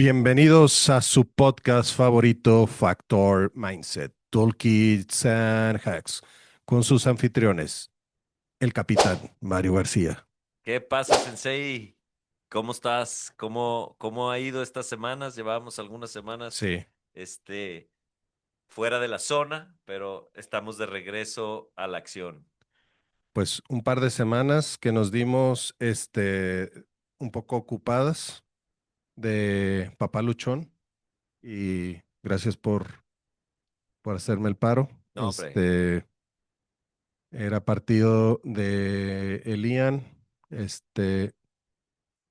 Bienvenidos a su podcast favorito, Factor Mindset, Toolkits and Hacks, con sus anfitriones, el capitán Mario García. ¿Qué pasa, Sensei? ¿Cómo estás? ¿Cómo ha ido estas semanas? Llevábamos algunas semanas, Sí, este, fuera de la zona, pero estamos de regreso a la acción. pues un par de semanas que nos dimos un poco ocupadas de Papá Luchón y gracias por hacerme el paro. No, hombre, Era partido de Elian, este,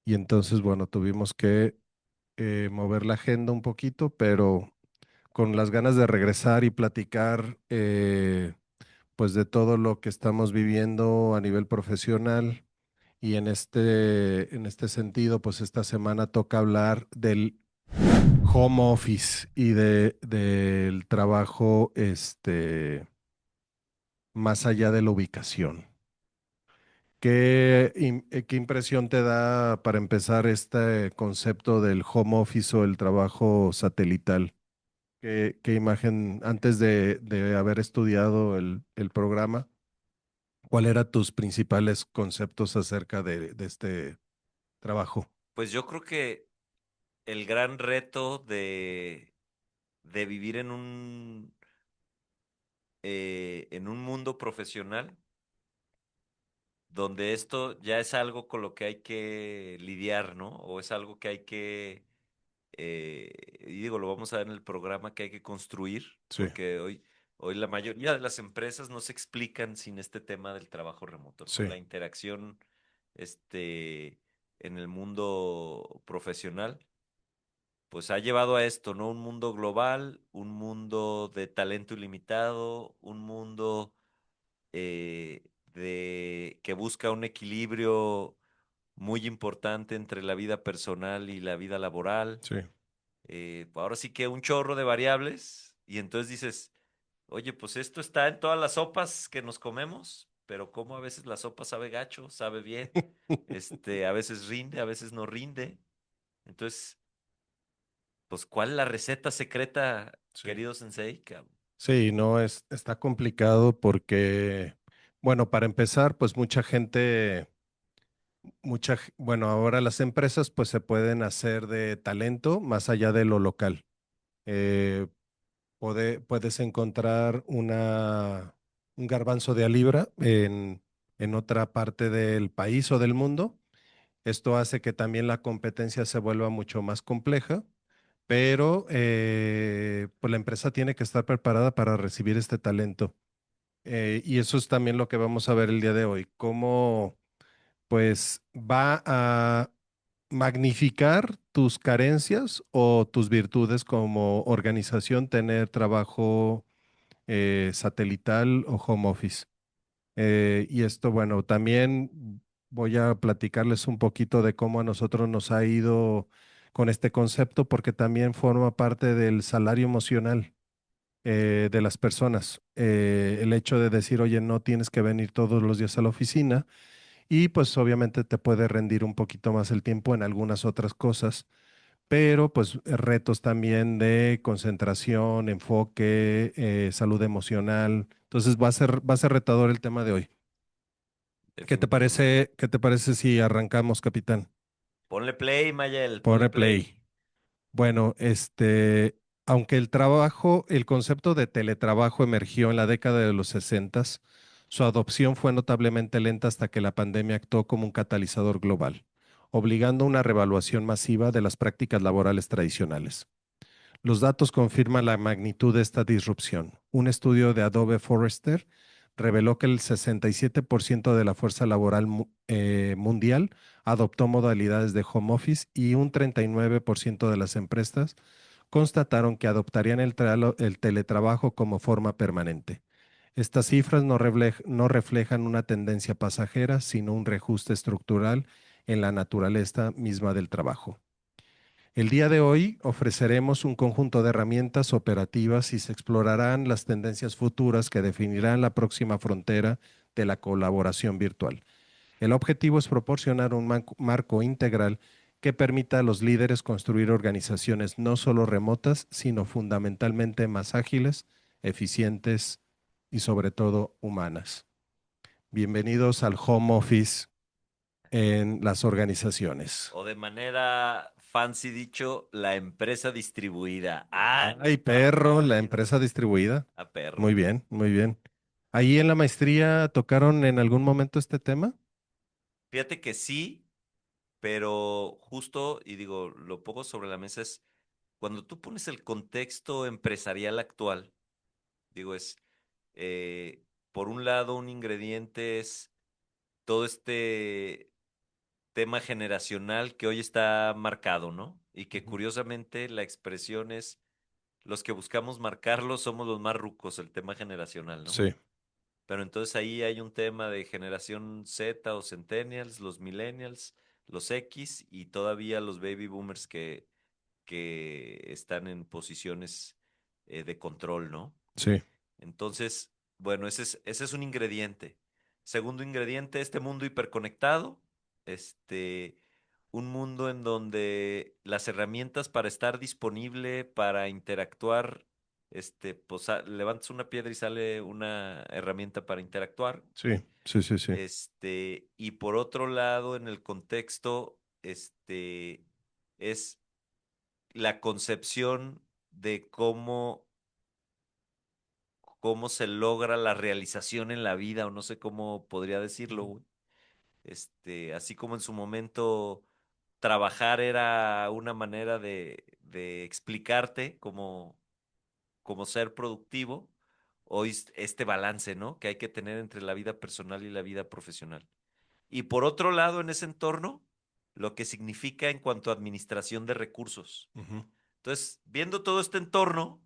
y entonces, bueno, tuvimos que mover la agenda un poquito, pero con las ganas de regresar y platicar pues de todo lo que estamos viviendo a nivel profesional y en este sentido, pues esta semana toca hablar del home office y del trabajo más allá de la ubicación. ¿Qué impresión te da para empezar este concepto del home office o el trabajo satelital? ¿Qué imagen, antes de haber estudiado el programa, cuál eran tus principales conceptos acerca de este trabajo? pues yo creo que el gran reto de vivir en un mundo profesional donde esto ya es algo con lo que hay que lidiar, ¿no? O es algo que hay que y digo, lo vamos a ver en el programa que hay que construir, Sí, porque hoy la mayoría de las empresas no se explican sin este tema del trabajo remoto, ¿no? sí, La interacción, este, en el mundo profesional, pues ha llevado a esto, ¿no? Un mundo global, un mundo de talento ilimitado, un mundo que busca un equilibrio muy importante entre la vida personal y la vida laboral. sí. Ahora sí que un chorro de variables y entonces dices, oye, pues esto está en todas las sopas que nos comemos, pero como a veces la sopa sabe gacho, sabe bien, a veces rinde, a veces no rinde. Entonces, pues, ¿cuál es la receta secreta, Sí. querido Sensei? Sí, no, está complicado porque, bueno, para empezar, pues bueno, ahora las empresas pues se pueden hacer de talento más allá de lo local. Eh, puedes encontrar un garbanzo de a libra en otra parte del país o del mundo. Esto hace que también la competencia se vuelva mucho más compleja, pero pues la empresa tiene que estar preparada para recibir este talento. Y eso es también lo que vamos a ver el día de hoy, cómo pues va a magnificar tus carencias o tus virtudes como organización tener trabajo satelital o home office. Y esto, bueno, también voy a platicarles un poquito de cómo a nosotros nos ha ido con este concepto, porque también forma parte del salario emocional de las personas. El hecho de decir, oye, no tienes que venir todos los días a la oficina y pues obviamente te puede rendir un poquito más el tiempo en algunas otras cosas, pero pues retos también de concentración, enfoque, salud emocional. Entonces va a ser retador el tema de hoy. Definitivamente. Qué te parece si arrancamos, capitán? Ponle play, Mayel, Por ponle replay. play. Bueno, aunque el concepto de teletrabajo emergió en la década de los 60, su adopción fue notablemente lenta hasta que la pandemia actuó como un catalizador global, obligando a una revaluación masiva de las prácticas laborales tradicionales. Los datos confirman la magnitud de esta disrupción. Un estudio de Adobe Forrester reveló que el 67% de la fuerza laboral mundial adoptó modalidades de home office y un 39% de las empresas constataron que adoptarían el teletrabajo como forma permanente. Estas cifras no reflejan una tendencia pasajera, sino un reajuste estructural en la naturaleza misma del trabajo. El día de hoy ofreceremos un conjunto de herramientas operativas y se explorarán las tendencias futuras que definirán la próxima frontera de la colaboración virtual. El objetivo es proporcionar un marco integral que permita a los líderes construir organizaciones no solo remotas, sino fundamentalmente más ágiles, eficientes y sobre todo humanas. Bienvenidos al home office en las organizaciones. O de manera fancy dicho, la empresa distribuida. Ah, no Ay, está perro, la jodido. empresa distribuida. A perro. Muy bien, muy bien. ¿Ahí en la maestría tocaron en algún momento este tema? Fíjate que sí, pero justo, y digo, lo pongo sobre la mesa es cuando tú pones el contexto empresarial actual, digo, es, por un lado, un ingrediente es todo este tema generacional que hoy está marcado, ¿no? Y que Ujú. curiosamente la expresión es, los que buscamos marcarlo somos los más rucos, el tema generacional, ¿no? Sí, Pero entonces ahí hay un tema de generación Z o centennials, los millennials, los X y todavía los baby boomers que están en posiciones de control, ¿no? sí, Entonces, bueno, ese es un ingrediente. Segundo ingrediente, este mundo hiperconectado, este, un mundo en donde las herramientas para estar disponible, para interactuar, pues levantas una piedra y sale una herramienta para interactuar. sí, sí, sí, sí. Y por otro lado, en el contexto, es la concepción de cómo se logra la realización en la vida, o no sé cómo podría decirlo, Ujú. güey. Así como en su momento trabajar era una manera de explicarte cómo ser productivo, hoy este balance, ¿no? Que hay que tener entre la vida personal y la vida profesional. Y por otro lado, en ese entorno, lo que significa en cuanto a administración de recursos. Ujú. Entonces, viendo todo este entorno,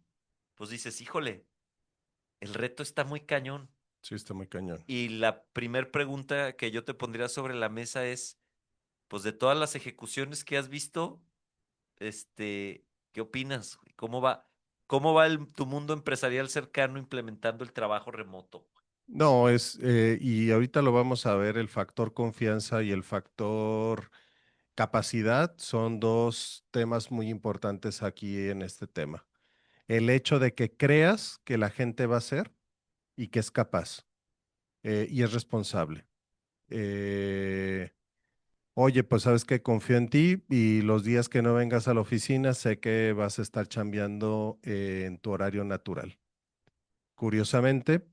pues dices, híjole, el reto está muy cañón. Sí, está muy cañón. Y la primer pregunta que yo te pondría sobre la mesa es, pues de todas las ejecuciones que has visto, ¿qué opinas? ¿Cómo va tu mundo empresarial cercano implementando el trabajo remoto? No, y ahorita lo vamos a ver, el factor confianza y el factor capacidad son dos temas muy importantes aquí en este tema. El hecho de que creas que la gente va a ser y que es capaz y es responsable. Eh, Oye, pues sabes que confío en ti y los días que no vengas a la oficina sé que vas a estar chambeando en tu horario natural. Curiosamente,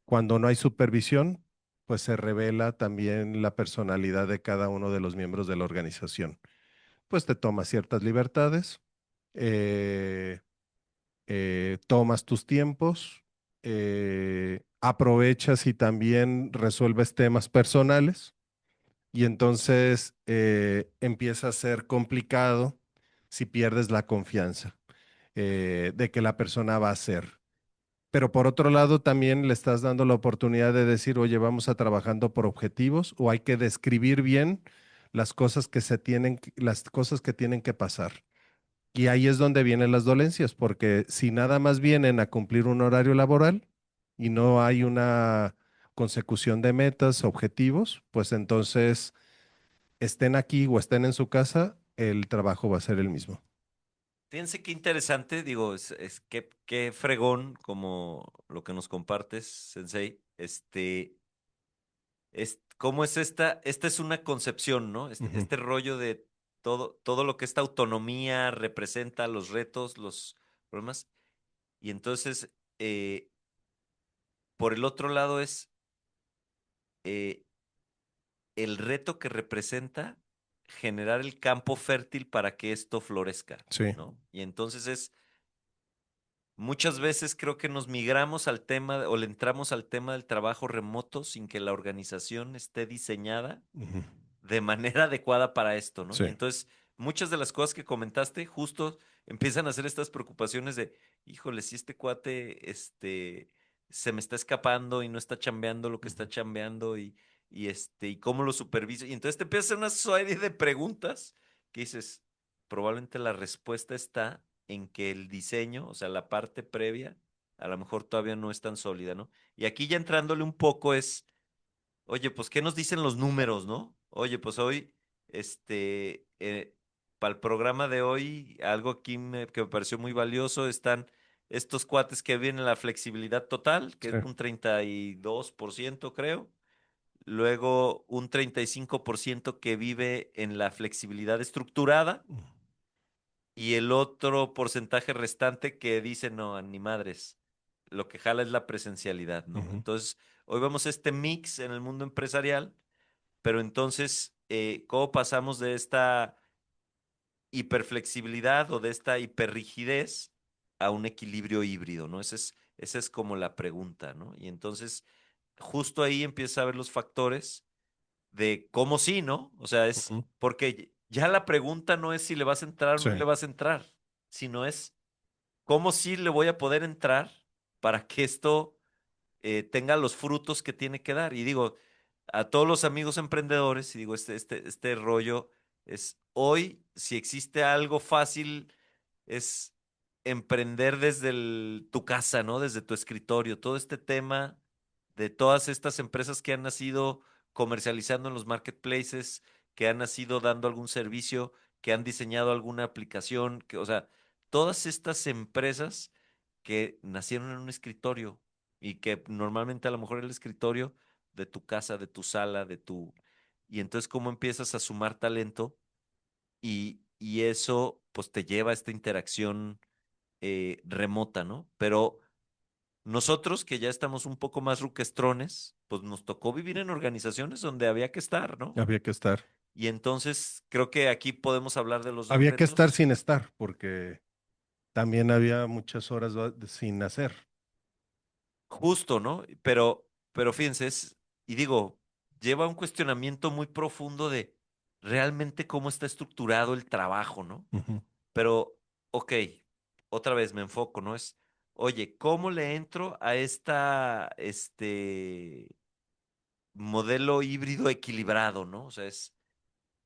cuando no hay supervisión, pues se revela también la personalidad de cada uno de los miembros de la organización. Pues te tomas ciertas libertades, eh, tomas tus tiempos, aprovechas y también resuelves temas personales y entonces empieza a ser complicado si pierdes la confianza de que la persona va a ser. Pero por otro lado, también le estás dando la oportunidad de decir, oye, vamos a trabajando por objetivos o hay que describir bien las cosas que las cosas que tienen que pasar. Y ahí es donde vienen las dolencias, porque si nada más vienen a cumplir un horario laboral y no hay una consecución de metas, objetivos, pues entonces estén aquí o estén en su casa, el trabajo va a ser el mismo. Fíjense qué interesante, digo, qué fregón como lo que nos compartes, Sensei. ¿Cómo es esta es una concepción, ¿no? Este, Ujú. este rollo de todo lo que esta autonomía representa, los retos, los problemas. Y entonces, por el otro lado es eh, el reto que representa generar el campo fértil para que esto florezca, Sí. ¿no? Y entonces muchas veces creo que nos migramos al tema o le entramos al tema del trabajo remoto sin que la organización esté diseñada Ujú. de manera adecuada para esto, ¿no? Y Sí. entonces muchas de las cosas que comentaste justo empiezan a hacer estas preocupaciones de, híjole, si este cuate, se me está escapando y no está chambeando lo que Ujú. está chambeando y cómo lo superviso. Y entonces te empiezas a hacer una serie de preguntas que dices, probablemente la respuesta está en que el diseño, o sea, la parte previa, a lo mejor todavía no es tan sólida, ¿no? Y aquí ya entrándole un poco es, oye, pues, ¿qué nos dicen los números, no? Oye, pues hoy, para el programa de hoy, algo aquí que me pareció muy valioso, están estos cuates que vienen la flexibilidad total, que Sí. es un 32% creo. Luego un 35% que vive en la flexibilidad estructurada y el otro porcentaje restante que dice, no, ni madres, lo que jala es la presencialidad, ¿no? Ujú, Entonces, hoy vemos este mix en el mundo empresarial, pero entonces, ¿cómo pasamos de esta hiperflexibilidad o de esta hiperrigidez a un equilibrio híbrido, ¿no? Esa es como la pregunta, ¿no? Y entonces, justo ahí empieza a ver los factores de cómo sí, ¿no? O sea, es ujú. porque ya la pregunta no es si le vas a entrar o Sí. no le vas a entrar, sino es cómo sí le voy a poder entrar para que esto tenga los frutos que tiene que dar. Y digo, a todos los amigos emprendedores, y digo, este rollo es hoy, si existe algo fácil, es emprender desde tu casa, ¿no? Desde tu escritorio. Todo este tema de todas estas empresas que han nacido comercializando en los marketplaces, que han nacido dando algún servicio, que han diseñado alguna aplicación, que, o sea, todas estas empresas que nacieron en un escritorio y que normalmente a lo mejor el escritorio de tu casa, de tu sala, de tu... Y entonces cómo empiezas a sumar talento y eso pues te lleva a esta interacción remota, ¿no? Pero nosotros que ya estamos un poco más ruquestrones, pues nos tocó vivir en organizaciones donde había que estar, ¿no? Había que estar. Y entonces creo que aquí podemos hablar de los dos Había que estar retos. sin estar, porque también había muchas horas sin hacer. Justo, ¿no? Pero fíjense, y digo, lleva a un cuestionamiento muy profundo de realmente cómo está estructurado el trabajo, ¿no? Ujú. Pero, ok, otra vez me enfoco, ¿no? Oye, ¿cómo le entro a modelo híbrido equilibrado, ¿no? O sea,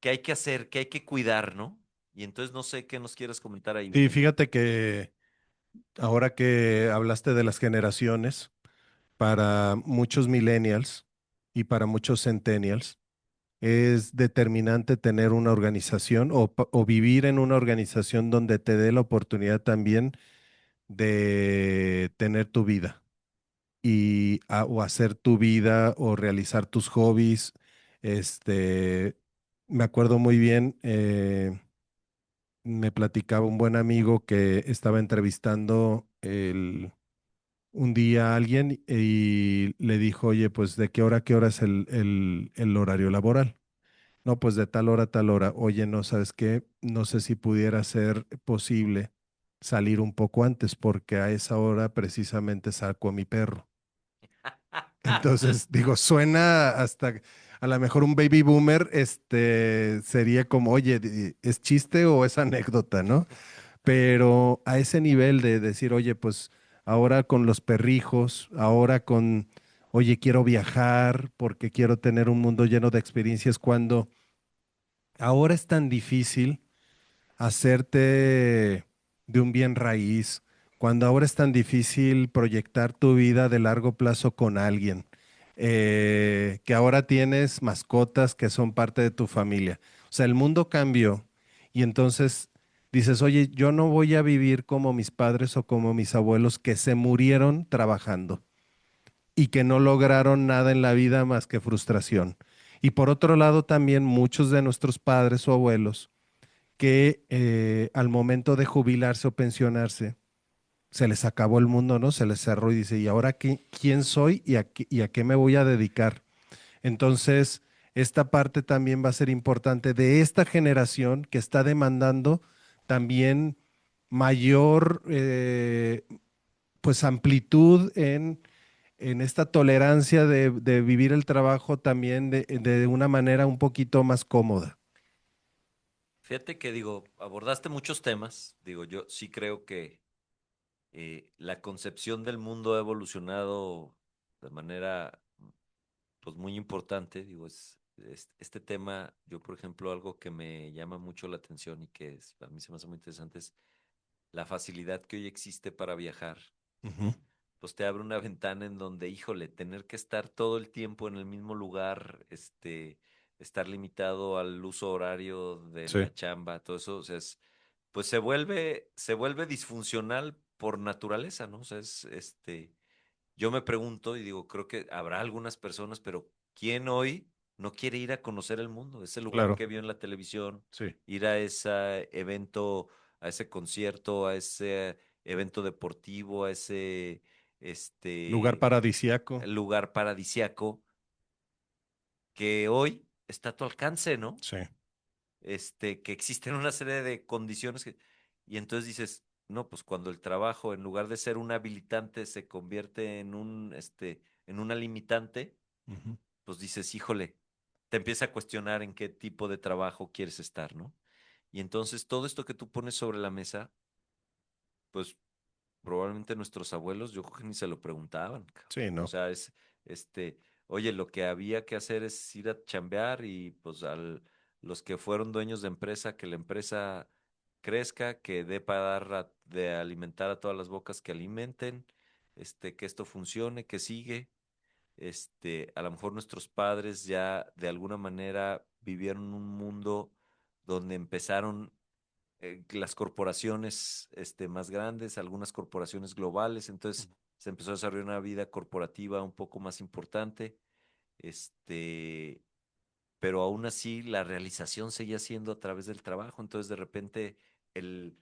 ¿qué hay que hacer? ¿Qué hay que cuidar, ¿no? Y entonces no sé qué nos quieres comentar ahí, Sí, Vicente. fíjate que ahora que hablaste de las generaciones, para muchos millennials y para muchos centennials, es determinante tener una organización o vivir en una organización donde te dé la oportunidad también de tener tu vida o hacer tu vida o realizar tus hobbies. Este, me acuerdo muy bien, me platicaba un buen amigo que estaba entrevistando un día a alguien y le dijo, oye, pues ¿de qué hora a qué hora es el horario laboral? No, pues de tal hora a tal hora. Oye, no, ¿sabes qué? No sé si pudiera ser posible salir un poco antes porque a esa hora precisamente saco a mi perro. Entonces, digo, suena hasta a lo mejor un baby boomer, sería como, oye, ¿es chiste o es anécdota, no? Pero a ese nivel de decir, oye, pues ahora con los perrijos, ahora con, oye, quiero viajar porque quiero tener un mundo lleno de experiencias, cuando ahora es tan difícil hacerte de un bien raíz, cuando ahora es tan difícil proyectar tu vida de largo plazo con alguien, que ahora tienes mascotas que son parte de tu familia. O sea, el mundo cambió y entonces dices, oye, yo no voy a vivir como mis padres o como mis abuelos que se murieron trabajando y que no lograron nada en la vida más que frustración. Y por otro lado, también muchos de nuestros padres o abuelos que al momento de jubilarse o pensionarse, se les acabó el mundo, ¿no? Se les cerró y dice, ¿y ahora quién soy y a qué me voy a dedicar? Entonces, esta parte también va a ser importante de esta generación que está demandando también mayor, pues, amplitud en esta tolerancia de vivir el trabajo también de una manera un poquito más cómoda. Fíjate que digo, abordaste muchos temas. Digo, yo sí creo que la concepción del mundo ha evolucionado de manera pues muy importante. Digo, este tema, yo por ejemplo, algo que me llama mucho la atención y que a mí se me hace muy interesante es la facilidad que hoy existe para viajar, Ujú. ¿no? Pues te abre una ventana en donde, híjole, tener que estar todo el tiempo en el mismo lugar, estar limitado al uso horario de Sí, la chamba, todo eso, o sea, pues se vuelve disfuncional por naturaleza, ¿no? O sea, yo me pregunto y digo, creo que habrá algunas personas, pero ¿quién hoy no quiere ir a conocer el mundo? Ese lugar claro, que vio en la televisión, sí. ir a ese evento, a ese concierto, a ese evento deportivo, a ese Lugar este paradisiaco. lugar paradisiaco que hoy está a tu alcance, ¿no? Sí. Que existen una serie de condiciones y entonces dices, no, pues cuando el trabajo, en lugar de ser un habilitante, se convierte en una limitante, Ujú. pues dices, híjole, te empieza a cuestionar en qué tipo de trabajo quieres estar, ¿no? Y entonces todo esto que tú pones sobre la mesa, pues probablemente nuestros abuelos, yo creo que ni se lo preguntaban, cabrón. Sí, O no. sea, oye, lo que había que hacer es ir a chambear y pues los que fueron dueños de empresa, que la empresa crezca, que dé para de alimentar a todas las bocas que alimenten, que esto funcione, que sigue. A lo mejor nuestros padres ya de alguna manera vivieron un mundo donde empezaron las corporaciones más grandes, algunas corporaciones globales, entonces se empezó a desarrollar una vida corporativa un poco más importante, este, pero aún así la realización seguía siendo a través del trabajo, entonces de repente el,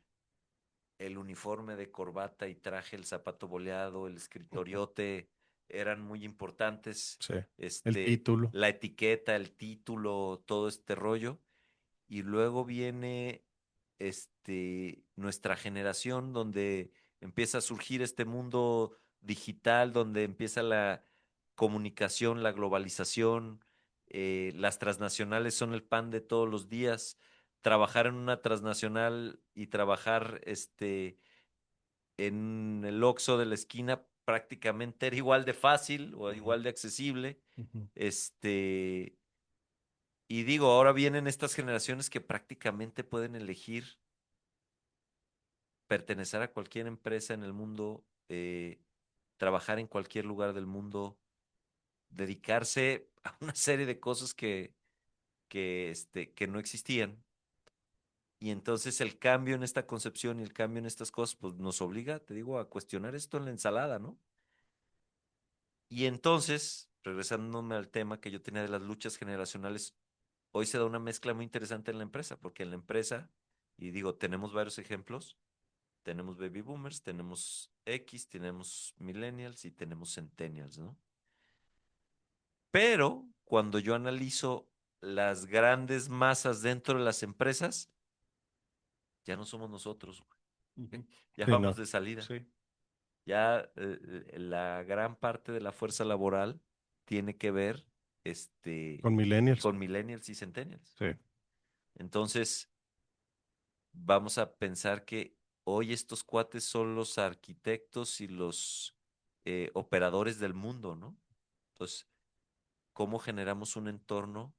el uniforme de corbata y traje, el zapato boleado, el escritoriote eran muy importantes, Sí. El título. la etiqueta, el título, todo este rollo. Y luego viene nuestra generación donde empieza a surgir este mundo digital, donde empieza la comunicación, la globalización, las transnacionales son el pan de todos los días. Trabajar en una transnacional y trabajar en el Oxxo de la esquina prácticamente era igual de fácil o Ujú, igual de accesible. ujú, Este, y digo, ahora vienen estas generaciones que prácticamente pueden elegir pertenecer a cualquier empresa en el mundo, trabajar en cualquier lugar del mundo, dedicarse a una serie de cosas que no existían. Y entonces el cambio en esta concepción y el cambio en estas cosas, pues nos obliga, te digo, a cuestionar esto en la ensalada, ¿no? Y entonces, regresándome al tema que yo tenía de las luchas generacionales, hoy se da una mezcla muy interesante en la empresa, porque en la empresa, y digo, tenemos varios ejemplos, tenemos baby boomers, tenemos X, tenemos millennials y tenemos centennials, ¿no? Pero cuando yo analizo las grandes masas dentro de las empresas, ya no somos nosotros, güey. ujú. Ya Sí, vamos no. de salida. Sí. Ya la gran parte de la fuerza laboral tiene que ver Con millennials. con millennials y centennials. Sí. Entonces, vamos a pensar que hoy estos cuates son los arquitectos y los operadores del mundo, ¿no? Entonces, ¿cómo generamos un entorno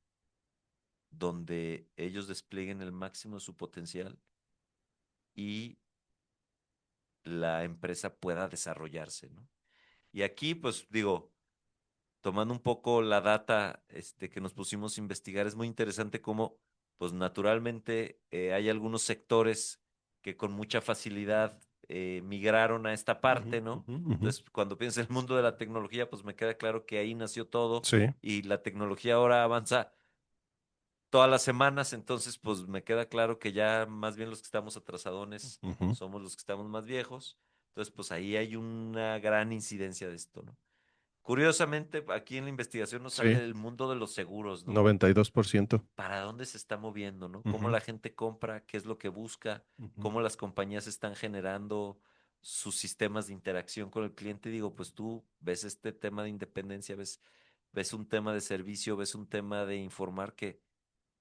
donde ellos desplieguen el máximo de su potencial y la empresa pueda desarrollarse, ¿no? Y aquí, pues digo, tomando un poco la data que nos pusimos a investigar, es muy interesante cómo, pues naturalmente, hay algunos sectores que con mucha facilidad migraron a esta Ujú, parte, ¿no? ujú, ujú. Entonces, cuando pienso en el mundo de la tecnología, pues me queda claro que ahí nació todo Sí. y la tecnología ahora avanza todas las semanas, entonces, pues me queda claro que ya más bien los que estamos atrasadones Ujú. somos los que estamos más viejos. Entonces, pues ahí hay una gran incidencia de esto, ¿no? Curiosamente, aquí en la investigación nos sale Sí. el mundo de los seguros, ¿no? 92%. ¿Para dónde se está moviendo, no? ¿Cómo Ujú, la gente compra? ¿Qué es lo que busca? ujú. ¿Cómo las compañías están generando sus sistemas de interacción con el cliente? Digo, pues tú ves este tema de independencia, ves un tema de servicio, ves un tema de informar que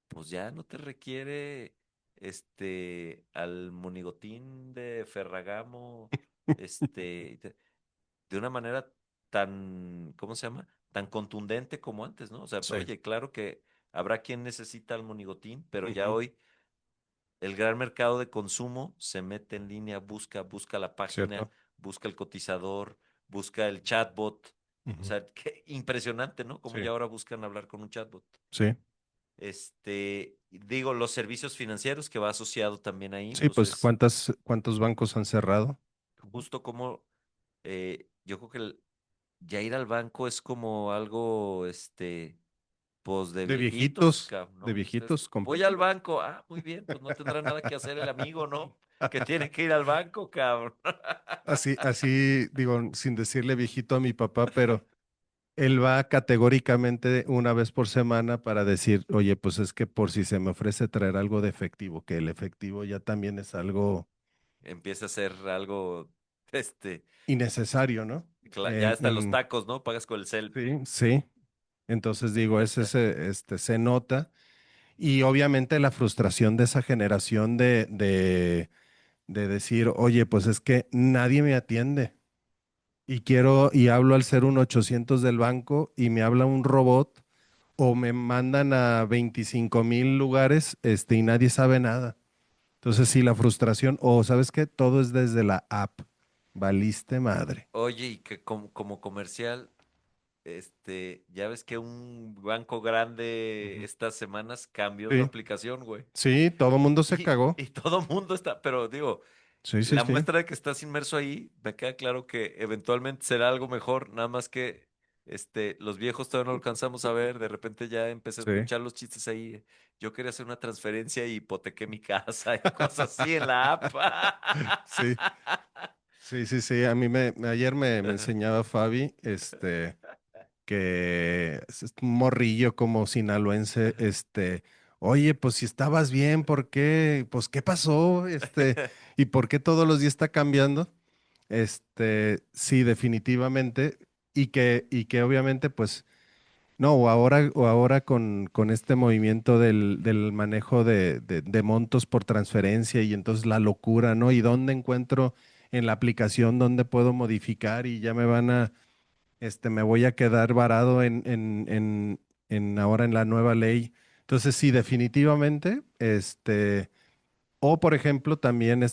pues ya no te requiere al monigotín de Ferragamo, de una manera tan, ¿cómo se llama? Tan contundente como antes, ¿no? O sea, Sí. oye, claro que habrá quien necesita el monigotín, pero ya Ujú. hoy el gran mercado de consumo se mete en línea, busca la página, ¿Cierto? busca el cotizador, busca el chatbot. O Ujú. sea, qué impresionante, ¿no? Como Sí. ya ahora buscan hablar con un chatbot. Sí. Digo, los servicios financieros que va asociado también ahí, Sí, pues pues es ¿cuántos bancos han cerrado? justo como, yo creo que ya ir al banco es como algo, pues de viejitos, cabrón, De ¿no? viejitos Voy al completamente. banco, muy bien, pues no tendrá nada que hacer el amigo, ¿no? Que tiene que ir al banco, cabrón. Así digo, sin decirle viejito a mi papá, pero él va categóricamente una vez por semana para decir, oye, pues es que por si se me ofrece traer algo de efectivo, que el efectivo ya también es algo Empieza a ser algo, este, innecesario, ¿no? ya hasta los tacos, ¿no? Pagas con el cel. Sí, sí. Entonces digo, se nota. Y obviamente la frustración de esa generación de decir, oye, pues es que nadie me atiende. Y hablo al ser un 800 del banco y me habla un robot o me mandan a 25,000 lugares, y nadie sabe nada. Entonces, sí, la frustración, o sabes qué, todo es desde la app. Valiste madre. Oye, y que como comercial, ya ves que un banco grande Ujú. estas semanas cambió su Sí, aplicación, güey. sí, todo mundo se Y, cagó. y todo mundo está, pero digo, Sí, sí, la sí. muestra de que estás inmerso ahí, me queda claro que eventualmente será algo mejor, nada más que los viejos todavía no lo alcanzamos a ver, de repente ya empecé a Sí, escuchar los chistes ahí. Yo quería hacer una transferencia y hipotequé mi casa y cosas así en la app. sí, sí, sí, sí. Ayer me enseñaba Fabi, que es un morrillo como sinaloense, oye, pues si estabas bien, ¿por qué? Pues, ¿qué pasó? ¿Y por qué todos los días está cambiando? Sí, definitivamente, y que obviamente, pues, no, o ahora con este movimiento del manejo de montos por transferencia y entonces la locura, ¿no? ¿Y dónde encuentro en la aplicación dónde puedo modificar y ya me voy a quedar varado en ahora en la nueva ley? Entonces, sí, definitivamente, o por ejemplo, también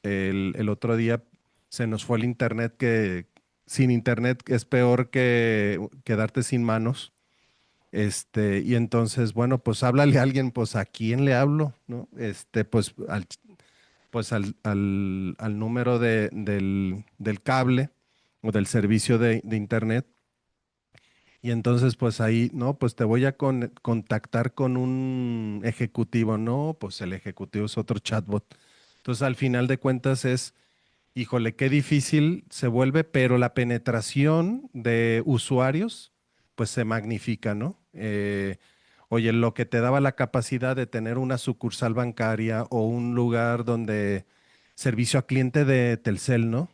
el otro día se nos fue el internet, que sin internet es peor que quedarte sin manos. Y entonces, bueno, pues háblale a alguien, pues ¿a quién le hablo? ¿No? Pues al número del cable o del servicio de internet. Y entonces, pues ahí, no, pues te voy a contactar con un ejecutivo, no, pues el ejecutivo es otro chatbot. Entonces, al final de cuentas híjole, qué difícil se vuelve, pero la penetración de usuarios, pues se magnifica, ¿no? Oye, lo que te daba la capacidad de tener una sucursal bancaria o un lugar donde servicio a cliente de Telcel, ¿no?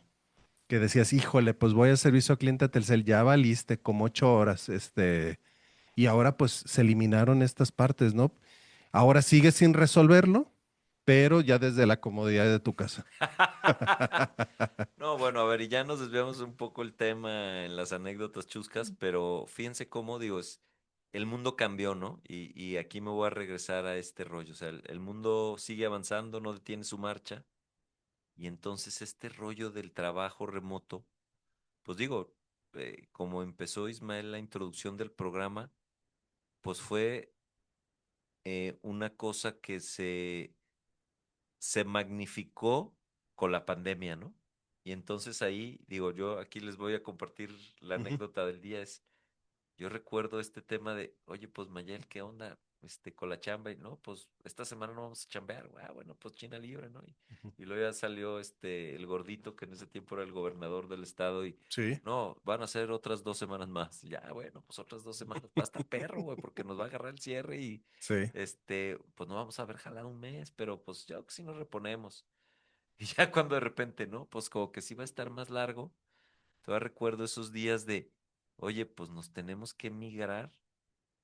Que decías, híjole, pues voy a servicio a cliente de Telcel, ya valiste como 8 horas, y ahora pues se eliminaron estas partes, ¿no? Ahora sigues sin resolverlo, pero ya desde la comodidad de tu casa. No, bueno, a ver, y ya nos desviamos un poco el tema en las anécdotas chuscas, pero fíjense cómo, digo, el mundo cambió, ¿no? Y aquí me voy a regresar a este rollo, o sea, el mundo sigue avanzando, no detiene su marcha, y entonces este rollo del trabajo remoto, pues digo, como empezó Ismael la introducción del programa, pues fue una cosa que se magnificó con la pandemia, ¿no? Y entonces ahí, digo, yo aquí les voy a compartir la Ujú. anécdota del día. Yo recuerdo este tema de, oye, pues Mayel, ¿qué onda? Con la chamba, y no, pues esta semana no vamos a chambear. Bueno, pues China libre, ¿no? Ujú. Y luego ya salió el gordito, que en ese tiempo era el gobernador del estado, y Sí, no, van a ser otras 2 semanas más. Ya, bueno, pues otras 2 semanas. Va a estar perro, güey, porque nos va a agarrar el cierre y sí, pues no vamos a ver jalado un mes, pero pues yo que sí nos reponemos. Y ya cuando de repente, ¿no? Pues como que sí va a estar más largo. Todavía recuerdo esos días de, oye, pues nos tenemos que migrar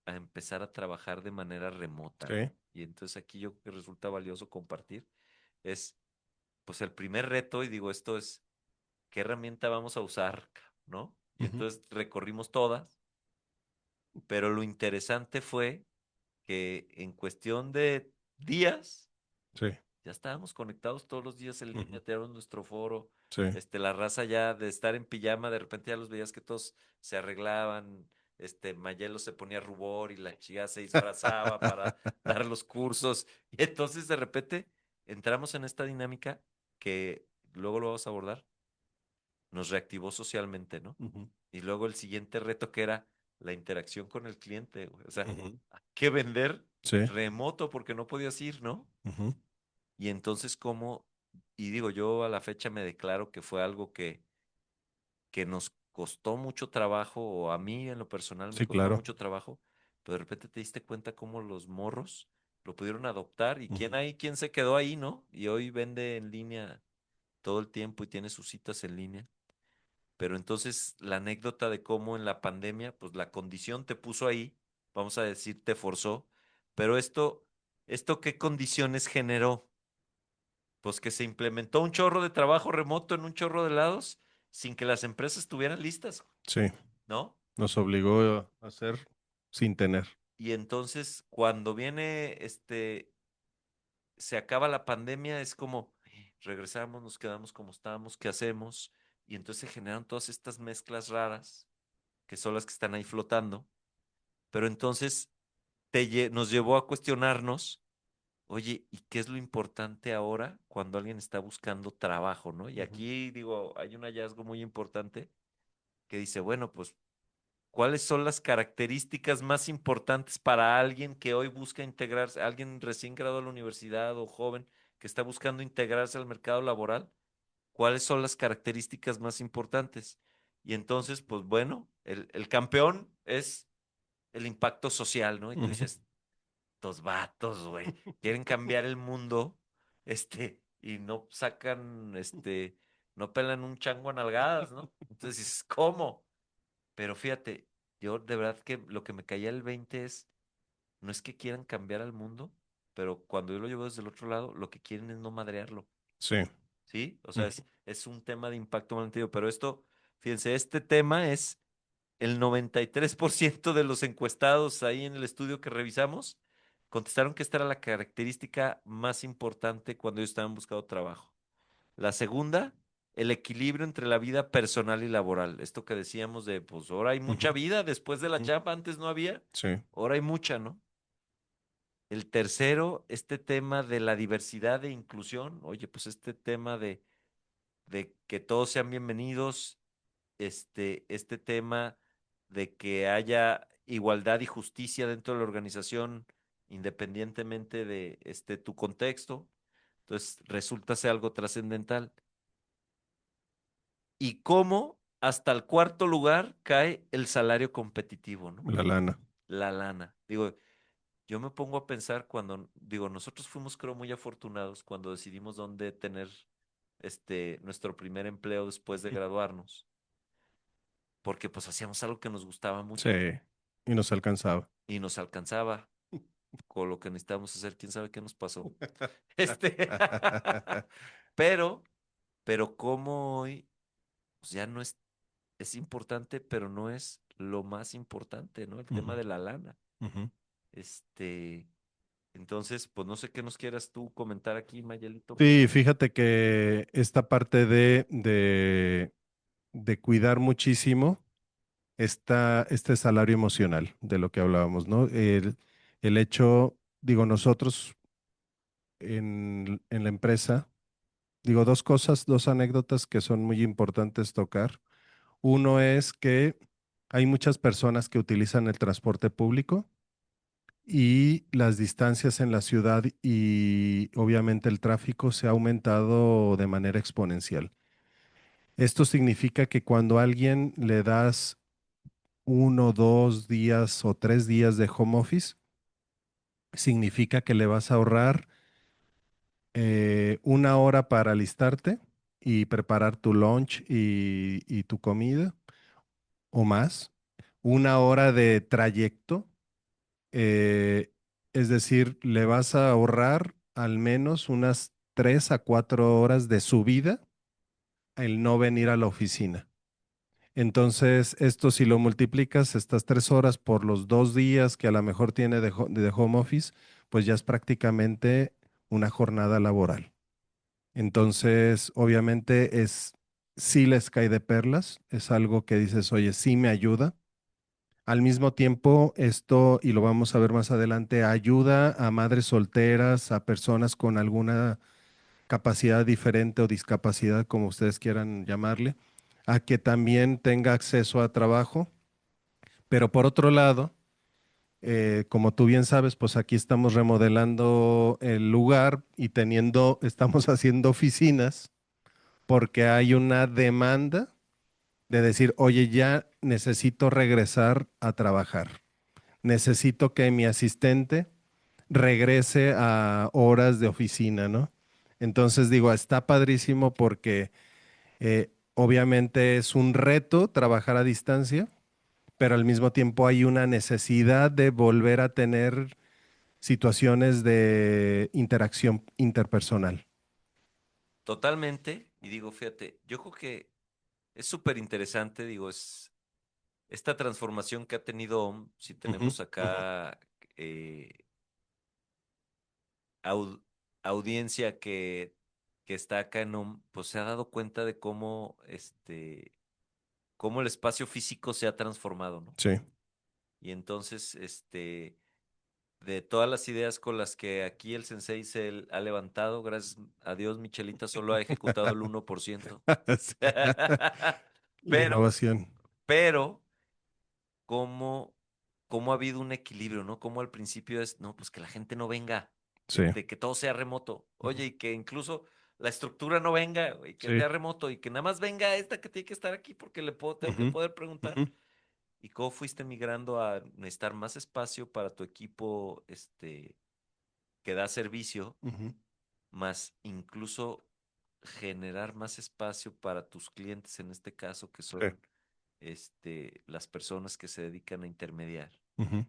a empezar a trabajar de manera remota, sí. ¿no? Y entonces aquí yo creo que resulta valioso compartir, es pues el primer reto, y digo, esto es, ¿qué herramienta vamos a usar, ¿no? Y Ujú. entonces recorrimos todas, pero lo interesante fue que en cuestión de días, Sí, ya estábamos conectados todos los días en ujú. línea, teníamos nuestro foro, Sí, la raza ya de estar en pijama, de repente ya los veías que todos se arreglaban, Mayelo se ponía rubor y la chica se disfrazaba para dar los cursos. Y entonces de repente entramos en esta dinámica que luego lo vamos a abordar, nos reactivó socialmente, ¿no? Ujú, Y luego el siguiente reto que era la interacción con el cliente, güey. O sea, ujú. hay que vender Sí. remoto porque no podías ir, ¿no? Ujú, Y entonces, ¿cómo? Y digo, yo a la fecha me declaro que fue algo que nos costó mucho trabajo, o a mí en lo personal me sí, costó claro. mucho trabajo, pero de repente te diste cuenta cómo los morros lo pudieron adoptar y Ujú, quién se quedó ahí, ¿no? Y hoy vende en línea todo el tiempo y tiene sus citas en línea. Pero entonces la anécdota de cómo en la pandemia, pues la condición te puso ahí, vamos a decir, te forzó, pero ¿esto qué condiciones generó? Pues que se implementó un chorro de trabajo remoto en un chorro de lados sin que las empresas estuvieran listas, sí, ¿no? nos obligó a hacer sin tener. Y entonces cuando viene, se acaba la pandemia, es como, regresamos, nos quedamos como estábamos, ¿qué hacemos? Y entonces se generan todas estas mezclas raras, que son las que están ahí flotando, pero entonces nos llevó a cuestionarnos, oye, ¿y qué es lo importante ahora cuando alguien está buscando trabajo, ¿no? Y Ujú, aquí digo, hay un hallazgo muy importante que dice, bueno, pues, ¿cuáles son las características más importantes para alguien que hoy busca integrarse, alguien recién graduado de la universidad o joven que está buscando integrarse al mercado laboral? ¿Cuáles son las características más importantes? Y entonces, pues bueno, el campeón es el impacto social, ¿no? Y tú ujú. dices, estos vatos, güey, quieren cambiar el mundo, y no sacan, no pelan un chango a nalgadas, ¿no? Entonces dices, ¿cómo? Pero fíjate, yo de verdad que lo que me caía el 20 es, no es que quieran cambiar al mundo, pero cuando yo lo llevo desde el otro lado, lo que quieren es no madrearlo, Sí. ¿sí? O sea, Ujú, es un tema de impacto mal. Pero esto, fíjense, este tema es el 93% de los encuestados ahí en el estudio que revisamos contestaron que esta era la característica más importante cuando ellos estaban buscando trabajo. La segunda, el equilibrio entre la vida personal y laboral. Esto que decíamos de, pues ahora hay mucha ujú, vida después de la ujú. chamba, antes no había, Sí. ahora hay mucha, ¿no? El tercero, este tema de la diversidad e inclusión. Oye, pues este tema de que todos sean bienvenidos, este tema de que haya igualdad y justicia dentro de la organización, independientemente de tu contexto. Entonces, resulta ser algo trascendental. Y cómo hasta el cuarto lugar cae el salario competitivo, ¿no? La lana. La lana. Digo, yo me pongo a pensar cuando, digo, nosotros fuimos, creo, muy afortunados cuando decidimos dónde tener nuestro primer empleo después de graduarnos, porque pues hacíamos algo que nos gustaba Sí. mucho Y nos alcanzaba. y nos alcanzaba con lo que necesitábamos hacer, quién sabe qué nos pasó. Este, pero, pero como hoy, pues ya no es importante, pero no es lo más importante, ¿no? El tema Ujú, de la lana. ujú. Este, entonces, pues no sé qué nos quieras tú comentar aquí, Mayelito. Sí, fíjate que esta parte de cuidar muchísimo este salario emocional de lo que hablábamos, ¿no? El hecho, digo, nosotros en la empresa, digo, dos cosas, dos anécdotas que son muy importantes tocar. Uno es que hay muchas personas que utilizan el transporte público y las distancias en la ciudad y obviamente el tráfico se ha aumentado de manera exponencial. Esto significa que cuando a alguien le das 1, 2 días o 3 días de home office, significa que le vas a ahorrar 1 hora para alistarte y preparar tu lunch y tu comida o más, 1 hora de trayecto, eh, es decir, le vas a ahorrar al menos unas 3 a 4 horas de subida el no venir a la oficina. Entonces, esto si lo multiplicas, estas 3 horas por los 2 días que a lo mejor tiene de home office, pues ya es prácticamente una jornada laboral. Entonces, obviamente sí les cae de perlas, es algo que dices, oye, sí me ayuda, Al mismo tiempo, esto, y lo vamos a ver más adelante, ayuda a madres solteras, a personas con alguna capacidad diferente o discapacidad, como ustedes quieran llamarle, a que también tenga acceso a trabajo. Pero por otro lado, como tú bien sabes, pues aquí estamos remodelando el lugar y estamos haciendo oficinas porque hay una demanda de decir, oye, ya necesito regresar a trabajar. Necesito que mi asistente regrese a horas de oficina, ¿no? Entonces digo, está padrísimo porque obviamente es un reto trabajar a distancia, pero al mismo tiempo hay una necesidad de volver a tener situaciones de interacción interpersonal. Totalmente. Y digo, fíjate, yo creo que es súper interesante, digo, es esta transformación que ha tenido OM. Si Ujú, tenemos ujú. acá eh, au- audiencia que está acá en OM, pues se ha dado cuenta de cómo, cómo el espacio físico se ha transformado, ¿no? Sí. Y entonces, de todas las ideas con las que aquí el sensei se ha levantado, gracias a Dios, Michelita solo ha ejecutado el 1%. Sí. La Pero, innovación. pero, cómo, cómo ha habido un equilibrio, ¿no? Cómo al principio es, no, pues que la gente no venga, Sí. de que todo sea remoto. Ujú. Oye, y que incluso la estructura no venga, y que Sí. sea remoto, y que nada más venga esta que tiene que estar aquí porque tengo que Ujú, poder preguntar. ujú, ¿Y cómo fuiste migrando a necesitar más espacio para tu equipo, que da servicio, ujú. más incluso generar más espacio para tus clientes, en este caso, que Sí. son, las personas que se dedican a intermediar? Ujú,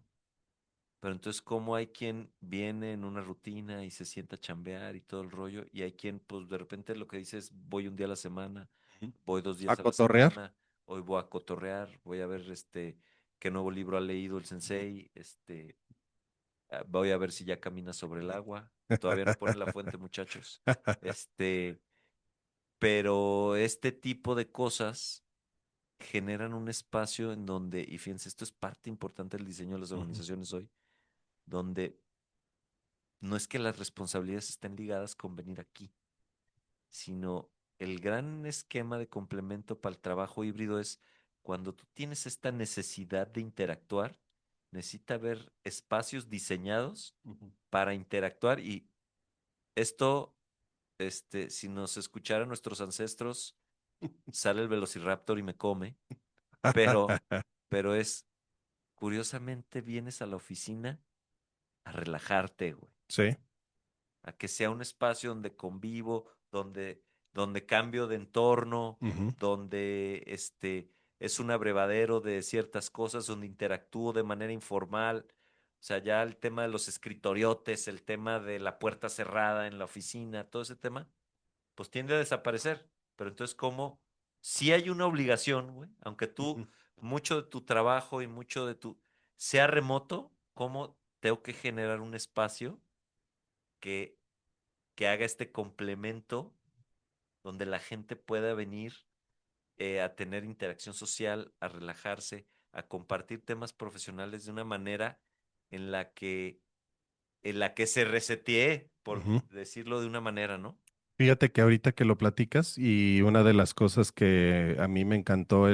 Pero entonces, ¿cómo hay quien viene en una rutina y se sienta a chambear y todo el rollo? Y hay quien, pues, de repente lo que dice es, voy un día a la semana, ujú. voy dos A días a la cotorrear. semana, hoy voy a cotorrear, voy a ver, qué nuevo libro ha leído el Ujú. sensei, voy a ver si ya camina sobre el agua. Todavía no pone la fuente, muchachos. Este, pero este tipo de cosas generan un espacio en donde, y fíjense, esto es parte importante del diseño de las Ujú, organizaciones hoy, donde no es que las responsabilidades estén ligadas con venir aquí, sino el gran esquema de complemento para el trabajo híbrido es cuando tú tienes esta necesidad de interactuar, necesita haber espacios diseñados ujú. para interactuar. Y esto, si nos escucharan nuestros ancestros, sale el Velociraptor y me come, pero, pero es, curiosamente vienes a la oficina a relajarte, güey, Sí. a que sea un espacio donde convivo, donde cambio de entorno, Ujú, donde, es un abrevadero de ciertas cosas, donde interactúo de manera informal. O sea, ya el tema de los escritoriotes, el tema de la puerta cerrada en la oficina, todo ese tema, pues tiende a desaparecer. Pero entonces, ¿cómo? Si hay una obligación, güey, aunque tú, ujú, mucho de tu trabajo y mucho de tu, sea remoto, ¿cómo tengo que generar un espacio que, que haga este complemento donde la gente pueda venir, a tener interacción social, a relajarse, a compartir temas profesionales de una manera en la que, se resetee, por ujú. decirlo de una manera, ¿no? Fíjate que ahorita que lo platicas y una de las cosas que a mí me encantó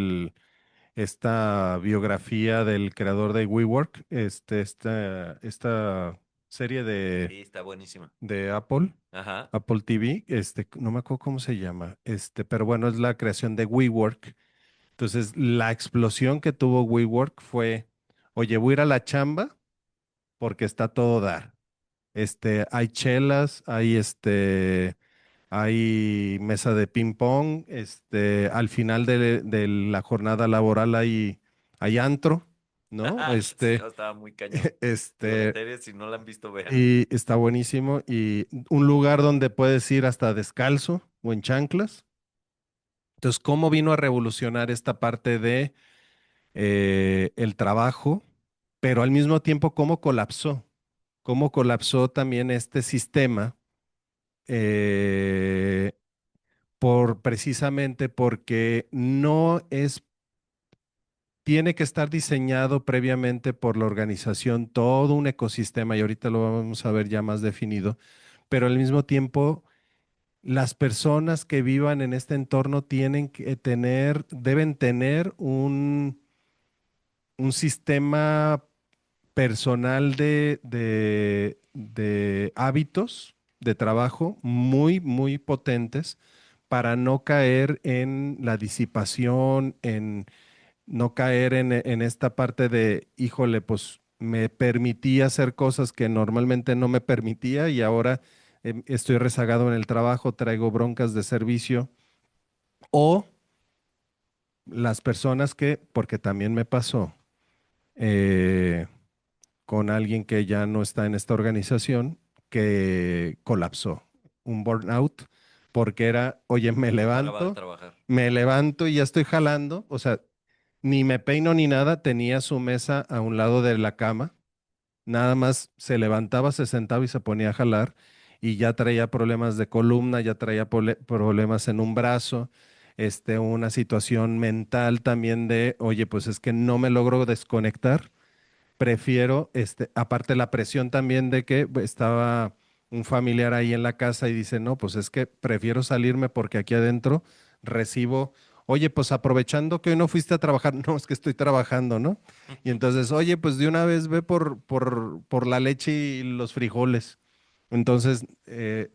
esta biografía del creador de WeWork, esta serie Sí, está buenísima. de Apple, Ajá. Apple TV, no me acuerdo cómo se llama, pero bueno, es la creación de WeWork. Entonces, la explosión que tuvo WeWork fue, oye, voy a ir a la chamba porque está todo dar. Hay chelas, hay mesa de ping pong, al final de la jornada laboral hay antro, ¿no? Sí, no, estaba muy cañón. La Este, serie, si no la han visto, véanla. y está buenísimo. Y un lugar donde puedes ir hasta descalzo o en chanclas. Entonces, ¿cómo vino a revolucionar esta parte de el trabajo, pero al mismo tiempo cómo colapsó? ¿Cómo colapsó también este sistema? eh, precisamente porque no es tiene que estar diseñado previamente por la organización, todo un ecosistema, y ahorita lo vamos a ver ya más definido, pero al mismo tiempo, las personas que vivan en este entorno tienen que tener, deben tener un sistema personal de hábitos de trabajo muy, muy potentes para no caer en la disipación, en no caer en esta parte de, híjole, pues me permitía hacer cosas que normalmente no me permitía y ahora estoy rezagado en el trabajo, traigo broncas de servicio o las personas que, porque también me pasó, eh, con alguien que ya no está en esta organización, que colapsó, un burnout, porque era, oye, No paraba de trabajar. me levanto y ya estoy jalando, o sea, ni me peino ni nada, tenía su mesa a un lado de la cama, nada más se levantaba, se sentaba y se ponía a jalar y ya traía problemas de columna, ya traía problemas en un brazo, una situación mental también de, oye, pues es que no me logro desconectar, prefiero, aparte la presión también de que estaba un familiar ahí en la casa y dice, no, pues es que prefiero salirme porque aquí adentro recibo, oye, pues aprovechando que hoy no fuiste a trabajar, no, es que estoy trabajando, ¿no? Y entonces, oye, pues de una vez ve por la leche y los frijoles. Entonces,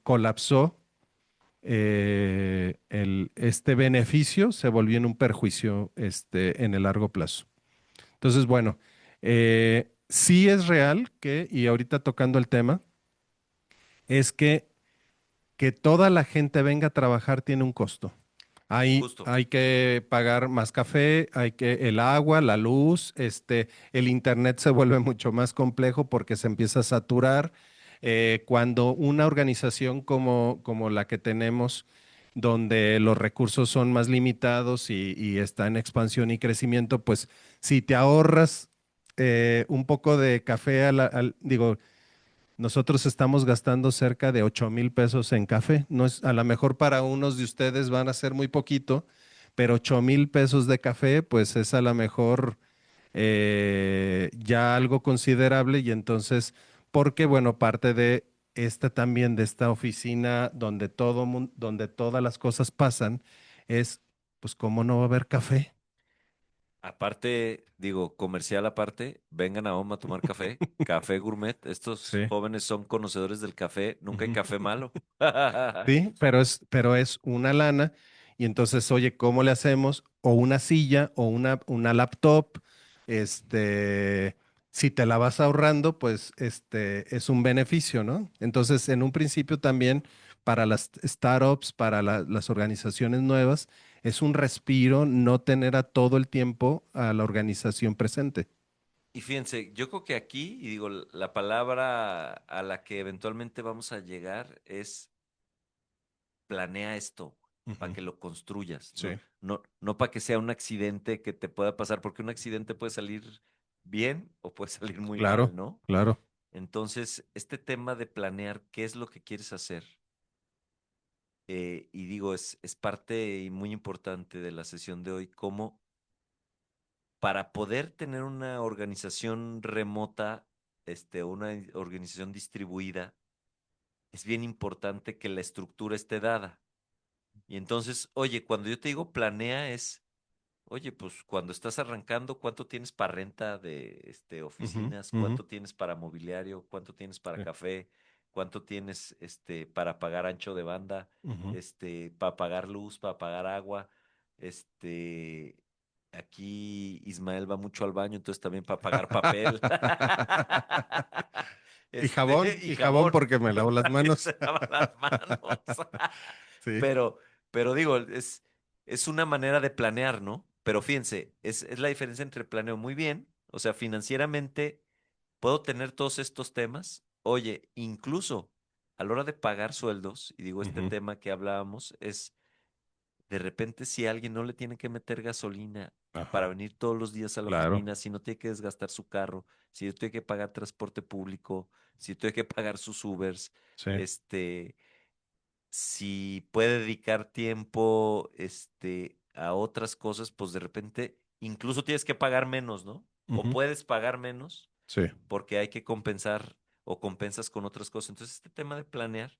colapsó. Este beneficio se volvió en un perjuicio en el largo plazo. Entonces, bueno, sí es real que, y ahorita tocando el tema, es que toda la gente venga a trabajar tiene un costo. Justo. Hay que pagar más café, hay que el agua, la luz, el internet se vuelve mucho más complejo porque se empieza a saturar. Cuando una organización como la que tenemos, donde los recursos son más limitados y está en expansión y crecimiento, pues si te ahorras un poco de café, digo, nosotros estamos gastando cerca de 8,000 pesos en café. No es, a lo mejor para unos de ustedes van a ser muy poquito, pero 8,000 pesos de café, pues es a lo mejor ya algo considerable. Y entonces, porque bueno, parte de esta también, de esta oficina donde donde todas las cosas pasan, es, pues, ¿cómo no va a haber café? Aparte, digo, comercial aparte, vengan a OMA a tomar café, café gourmet. Estos Sí. jóvenes son conocedores del café, nunca hay Ujú. café malo. Sí, pero es una lana. Y entonces, oye, ¿cómo le hacemos? O una silla o una laptop. Este, si te la vas ahorrando, pues es un beneficio, ¿no? Entonces, en un principio también para las startups, para las organizaciones nuevas, es un respiro no tener a todo el tiempo a la organización presente. Y fíjense, yo creo que aquí, y digo, la palabra a la que eventualmente vamos a llegar es planea esto para Ujú. que lo construyas, Sí, no para que sea un accidente que te pueda pasar, porque un accidente puede salir bien o puede salir muy mal, claro, ¿no? claro. Entonces, este tema de planear qué es lo que quieres hacer, y digo, es parte y muy importante de la sesión de hoy, cómo para poder tener una organización remota, una organización distribuida, es bien importante que la estructura esté dada. Y entonces, oye, cuando yo te digo planea es, oye, pues cuando estás arrancando, ¿cuánto tienes para renta de Ujú, oficinas? ujú, ¿Cuánto tienes para mobiliario? ¿Cuánto tienes para sí, café? ¿Cuánto tienes para pagar ancho de banda? ujú. Para pagar luz, para pagar agua. Este, aquí Ismael va mucho al baño, entonces también para pagar papel. Y Y jabón jabón, porque me lavo porque las también manos. se lava las manos. Sí. Pero, pero digo, es una manera de planear, ¿no? Pero fíjense, es la diferencia entre planeo muy bien, o sea, financieramente puedo tener todos estos temas. Oye, incluso a la hora de pagar sueldos, y digo, este Ujú. tema que hablábamos es, de repente si a alguien no le tiene que meter gasolina para Ajá, venir todos los días a la claro. oficina, si no tiene que desgastar su carro, si yo tiene que pagar transporte público, si tiene que pagar sus Ubers, Sí. este si puede dedicar tiempo, a otras cosas, pues de repente incluso tienes que pagar menos, ¿no? O Ujú. puedes pagar menos Sí. porque hay que compensar o compensas con otras cosas. Entonces, este tema de planear,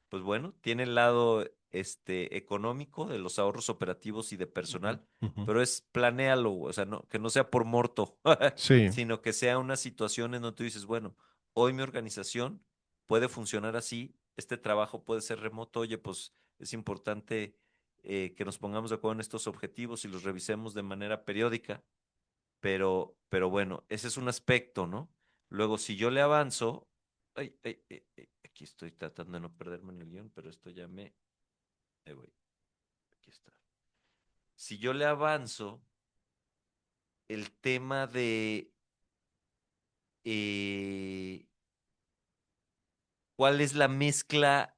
pues bueno, tiene el lado económico de los ahorros operativos y de Ujú, personal, ujú. pero es planéalo, o sea, no, que no sea por morto, Sí. sino que sea una situación en donde tú dices, bueno, hoy mi organización puede funcionar así, este trabajo puede ser remoto, oye, pues es importante que nos pongamos de acuerdo en estos objetivos y los revisemos de manera periódica, pero bueno, ese es un aspecto, ¿no? Luego, si yo le avanzo, aquí estoy tratando de no perderme en el guión, pero esto ya ahí voy, aquí está. Si yo le avanzo el tema de eh, cuál es la mezcla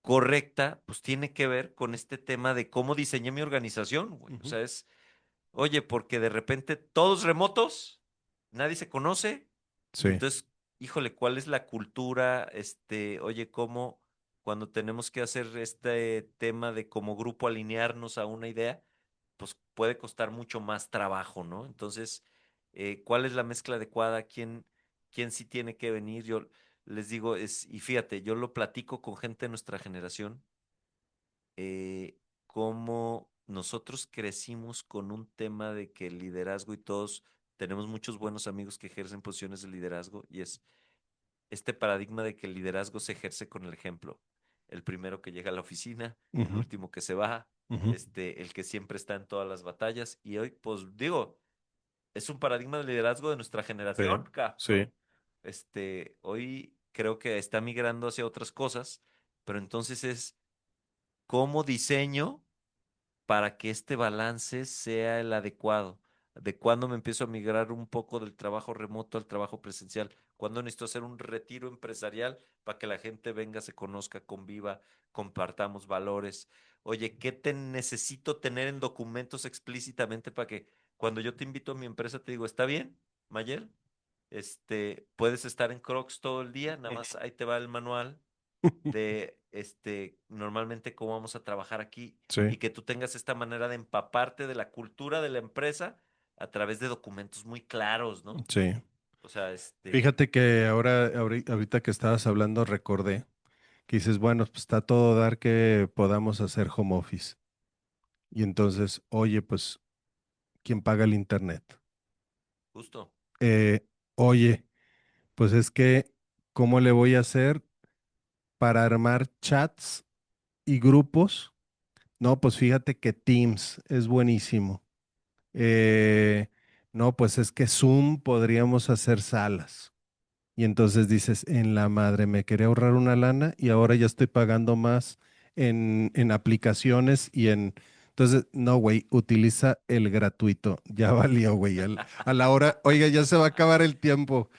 correcta, pues tiene que ver con este tema de cómo diseñé mi organización, güey. O Ujú. sea, oye, porque de repente todos remotos, nadie se conoce, y Sí. entonces, híjole, ¿cuál es la cultura? Oye, ¿cómo cuando tenemos que hacer este tema de como grupo alinearnos a una idea, pues puede costar mucho más trabajo, ¿no? Entonces, ¿cuál es la mezcla adecuada? ¿Quién sí tiene que venir? Yo les digo, y fíjate, yo lo platico con gente de nuestra generación cómo nosotros crecimos con un tema de que el liderazgo y todos tenemos muchos buenos amigos que ejercen posiciones de liderazgo y es este paradigma de que el liderazgo se ejerce con el ejemplo. El primero que llega a la oficina, el Ujú, último que se va, ujú. el que siempre está en todas las batallas y hoy, pues digo, es un paradigma de liderazgo de nuestra Sí. generación, Sí. ¿no? Hoy creo que está migrando hacia otras cosas, pero entonces es cómo diseño para que este balance sea el adecuado. De cuándo me empiezo a migrar un poco del trabajo remoto al trabajo presencial. Cuándo necesito hacer un retiro empresarial para que la gente venga, se conozca, conviva, compartamos valores. Oye, ¿qué te necesito tener en documentos explícitamente para que cuando yo te invito a mi empresa te digo, ¿está bien, Mayer? Puedes estar en Crocs todo el día, nada más ahí te va el manual de normalmente cómo vamos a trabajar aquí Sí. y que tú tengas esta manera de empaparte de la cultura de la empresa a través de documentos muy claros, ¿no? Sí. O sea, Fíjate que ahorita que estabas hablando, recordé que dices, bueno, pues está todo dar que podamos hacer home office. Y entonces, oye, pues, ¿quién paga el internet? justo, Eh, Oye, pues es que, ¿cómo le voy a hacer para armar chats y grupos? No, pues fíjate que Teams es buenísimo. Eh, no, pues es que Zoom podríamos hacer salas. Y entonces dices, en la madre, me quería ahorrar una lana y ahora ya estoy pagando más en aplicaciones y en... Entonces, no, güey, utiliza el gratuito. Ya valió, güey. A la hora, oiga, ya se va a acabar el tiempo.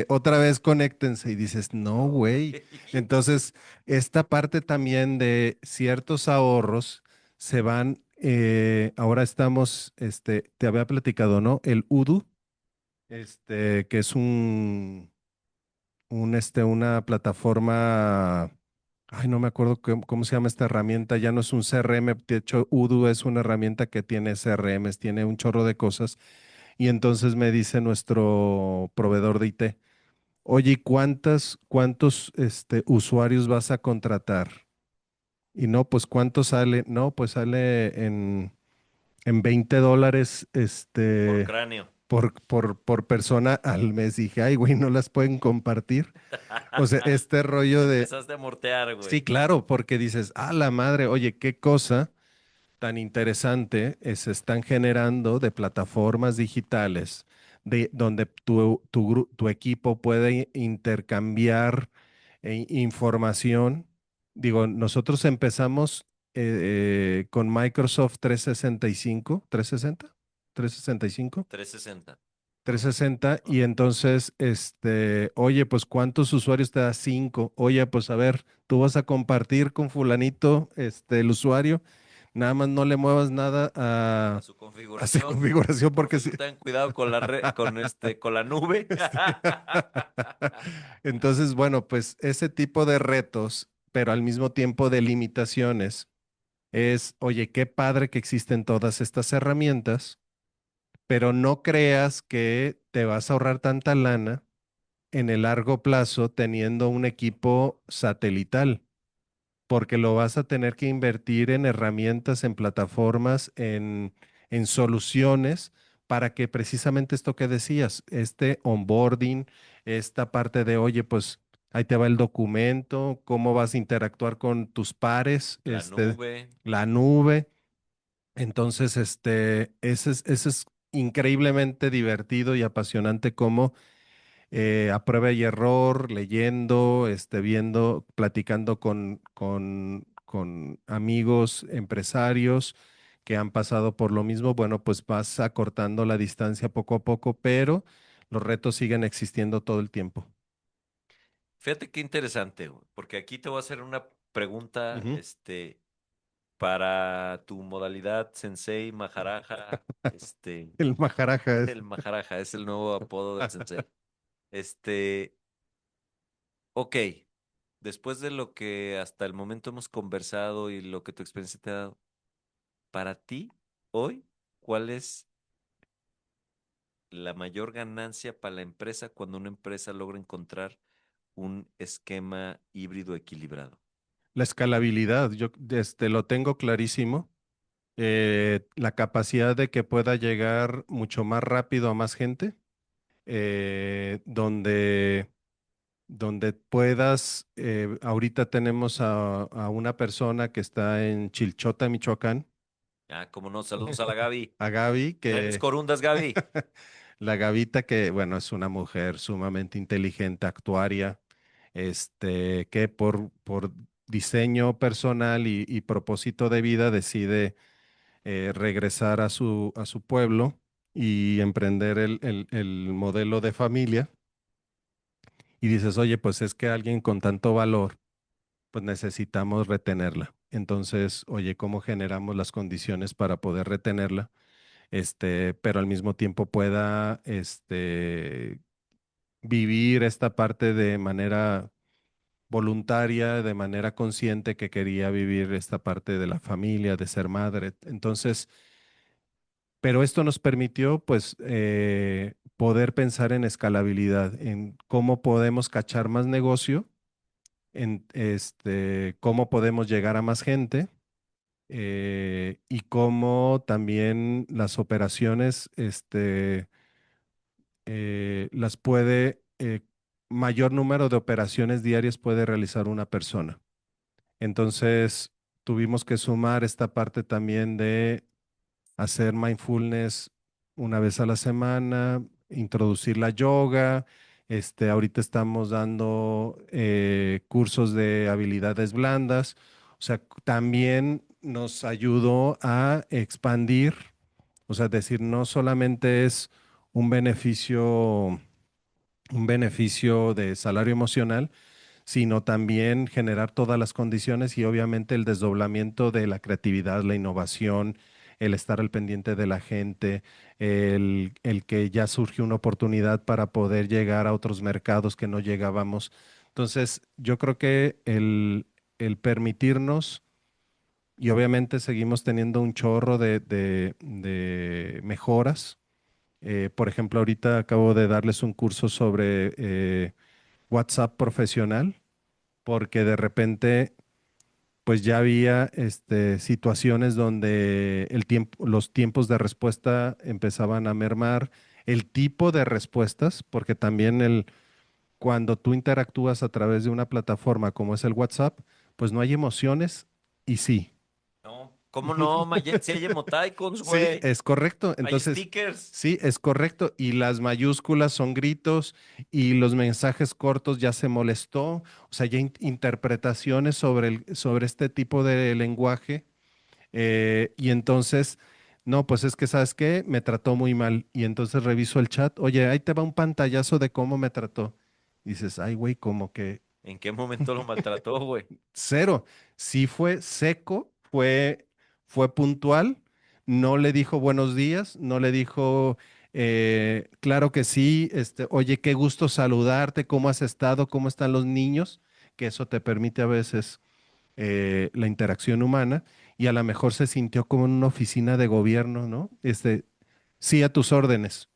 Otra vez conéctense y dices, no, ok. güey. Entonces, esta parte también de ciertos ahorros se van, ahora estamos, te había platicado, ¿no? El Udu, que es una plataforma, ay, no me acuerdo cómo se llama esta herramienta, ya no es un CRM, de hecho, Udo es una herramienta que tiene CRMs, tiene un chorro de cosas, y entonces me dice nuestro proveedor de IT, oye, ¿y cuántos usuarios vas a contratar? Y no, pues ¿cuánto sale? No, pues sale en $20, Por cráneo. por persona al mes. Dije, ay, güey, no las pueden compartir. O sea, este rollo de, Empezaste a mortear, sí, güey. claro, porque dices, ah, la madre, oye, qué cosa tan interesante se están generando de plataformas digitales de donde tu equipo puede intercambiar información. Digo, nosotros empezamos con Microsoft 365, 360 360. 360 y Ajá. entonces, oye, pues ¿cuántos usuarios te da? 5. Oye, pues a ver, tú vas a compartir con fulanito, el usuario, nada más no le muevas nada A su a su configuración. configuración Por porque sí. favor, ten cuidado con con la nube. Sí. Entonces, bueno, pues ese tipo de retos, pero al mismo tiempo de limitaciones, es, oye, qué padre que existen todas estas herramientas pero no creas que te vas a ahorrar tanta lana en el largo plazo teniendo un equipo satelital, porque lo vas a tener que invertir en herramientas, en plataformas, en soluciones para que precisamente esto que decías, este onboarding, esta parte de, oye, pues ahí te va el documento, cómo vas a interactuar con tus pares, La nube. la nube. Entonces, ese es increíblemente divertido y apasionante como a prueba y error, leyendo, viendo, platicando con amigos, empresarios que han pasado por lo mismo. Bueno, pues vas acortando la distancia poco a poco, pero los retos siguen existiendo todo el tiempo. Fíjate qué interesante, güey, porque aquí te voy a hacer una pregunta, Ujú. para tu modalidad Sensei Maharaja, El Majaraja es. el Maharaja es el nuevo apodo del Sensei. Este, ok, después de lo que hasta el momento hemos conversado y lo que tu experiencia te ha dado, para ti, hoy, ¿cuál es la mayor ganancia para la empresa cuando una empresa logra encontrar un esquema híbrido equilibrado? La escalabilidad, yo lo tengo clarísimo. La capacidad de que pueda llegar mucho más rápido a más gente, donde puedas, ahorita tenemos a una persona que está en Chilchota, Michoacán, Ah, cómo no, saludos a la Gaby. a Gaby, Trae mis que corundas, Gaby. la Gavita, que bueno, es una mujer sumamente inteligente, actuaria, que por diseño personal y propósito de vida decide regresar a su pueblo y emprender el modelo de familia. Y dices, oye, pues es que alguien con tanto valor, pues necesitamos retenerla. Entonces, oye, ¿cómo generamos las condiciones para poder retenerla? Pero al mismo tiempo pueda, vivir esta parte de manera voluntaria, de manera consciente que quería vivir esta parte de la familia, de ser madre. Entonces, pero esto nos permitió, pues, poder pensar en escalabilidad, en cómo podemos cachar más negocio, en cómo podemos llegar a más gente, y cómo también las operaciones, las puede, mayor número de operaciones diarias puede realizar una persona. Entonces, tuvimos que sumar esta parte también de hacer mindfulness una vez a la semana, introducir la yoga. Ahorita estamos dando cursos de habilidades blandas. O sea, también nos ayudó a expandir, o sea, decir, no solamente es un beneficio, un beneficio de salario emocional, sino también generar todas las condiciones y obviamente el desdoblamiento de la creatividad, la innovación, el estar al pendiente de la gente, el que ya surge una oportunidad para poder llegar a otros mercados que no llegábamos. Entonces, yo creo que el permitirnos, y obviamente seguimos teniendo un chorro de mejoras. Por ejemplo, ahorita acabo de darles un curso sobre WhatsApp profesional porque de repente pues ya había situaciones donde los tiempos de respuesta empezaban a mermar, el tipo de respuestas, porque también cuando tú interactúas a través de una plataforma como es el WhatsApp, pues no hay emociones y sí. No, ¿cómo no? Mayet, si hay emoticons, Sí, güey. es correcto. Hay Entonces, stickers. sí, es correcto. Y las mayúsculas son gritos y los mensajes cortos ya se molestó. O sea, ya interpretaciones sobre, sobre este tipo de lenguaje. Y entonces, no, pues es que, ¿sabes qué? Me trató muy mal. Y entonces reviso el chat. Oye, ahí te va un pantallazo de cómo me trató. Dices, ay, güey, como que ¿En qué momento lo maltrató, güey? cero. Sí fue seco, fue puntual, no le dijo buenos días, no le dijo, claro que sí, oye, qué gusto saludarte, ¿cómo has estado? ¿Cómo están los niños? Que eso te permite a veces la interacción humana y a lo mejor se sintió como en una oficina de gobierno, ¿no? Sí, a tus órdenes.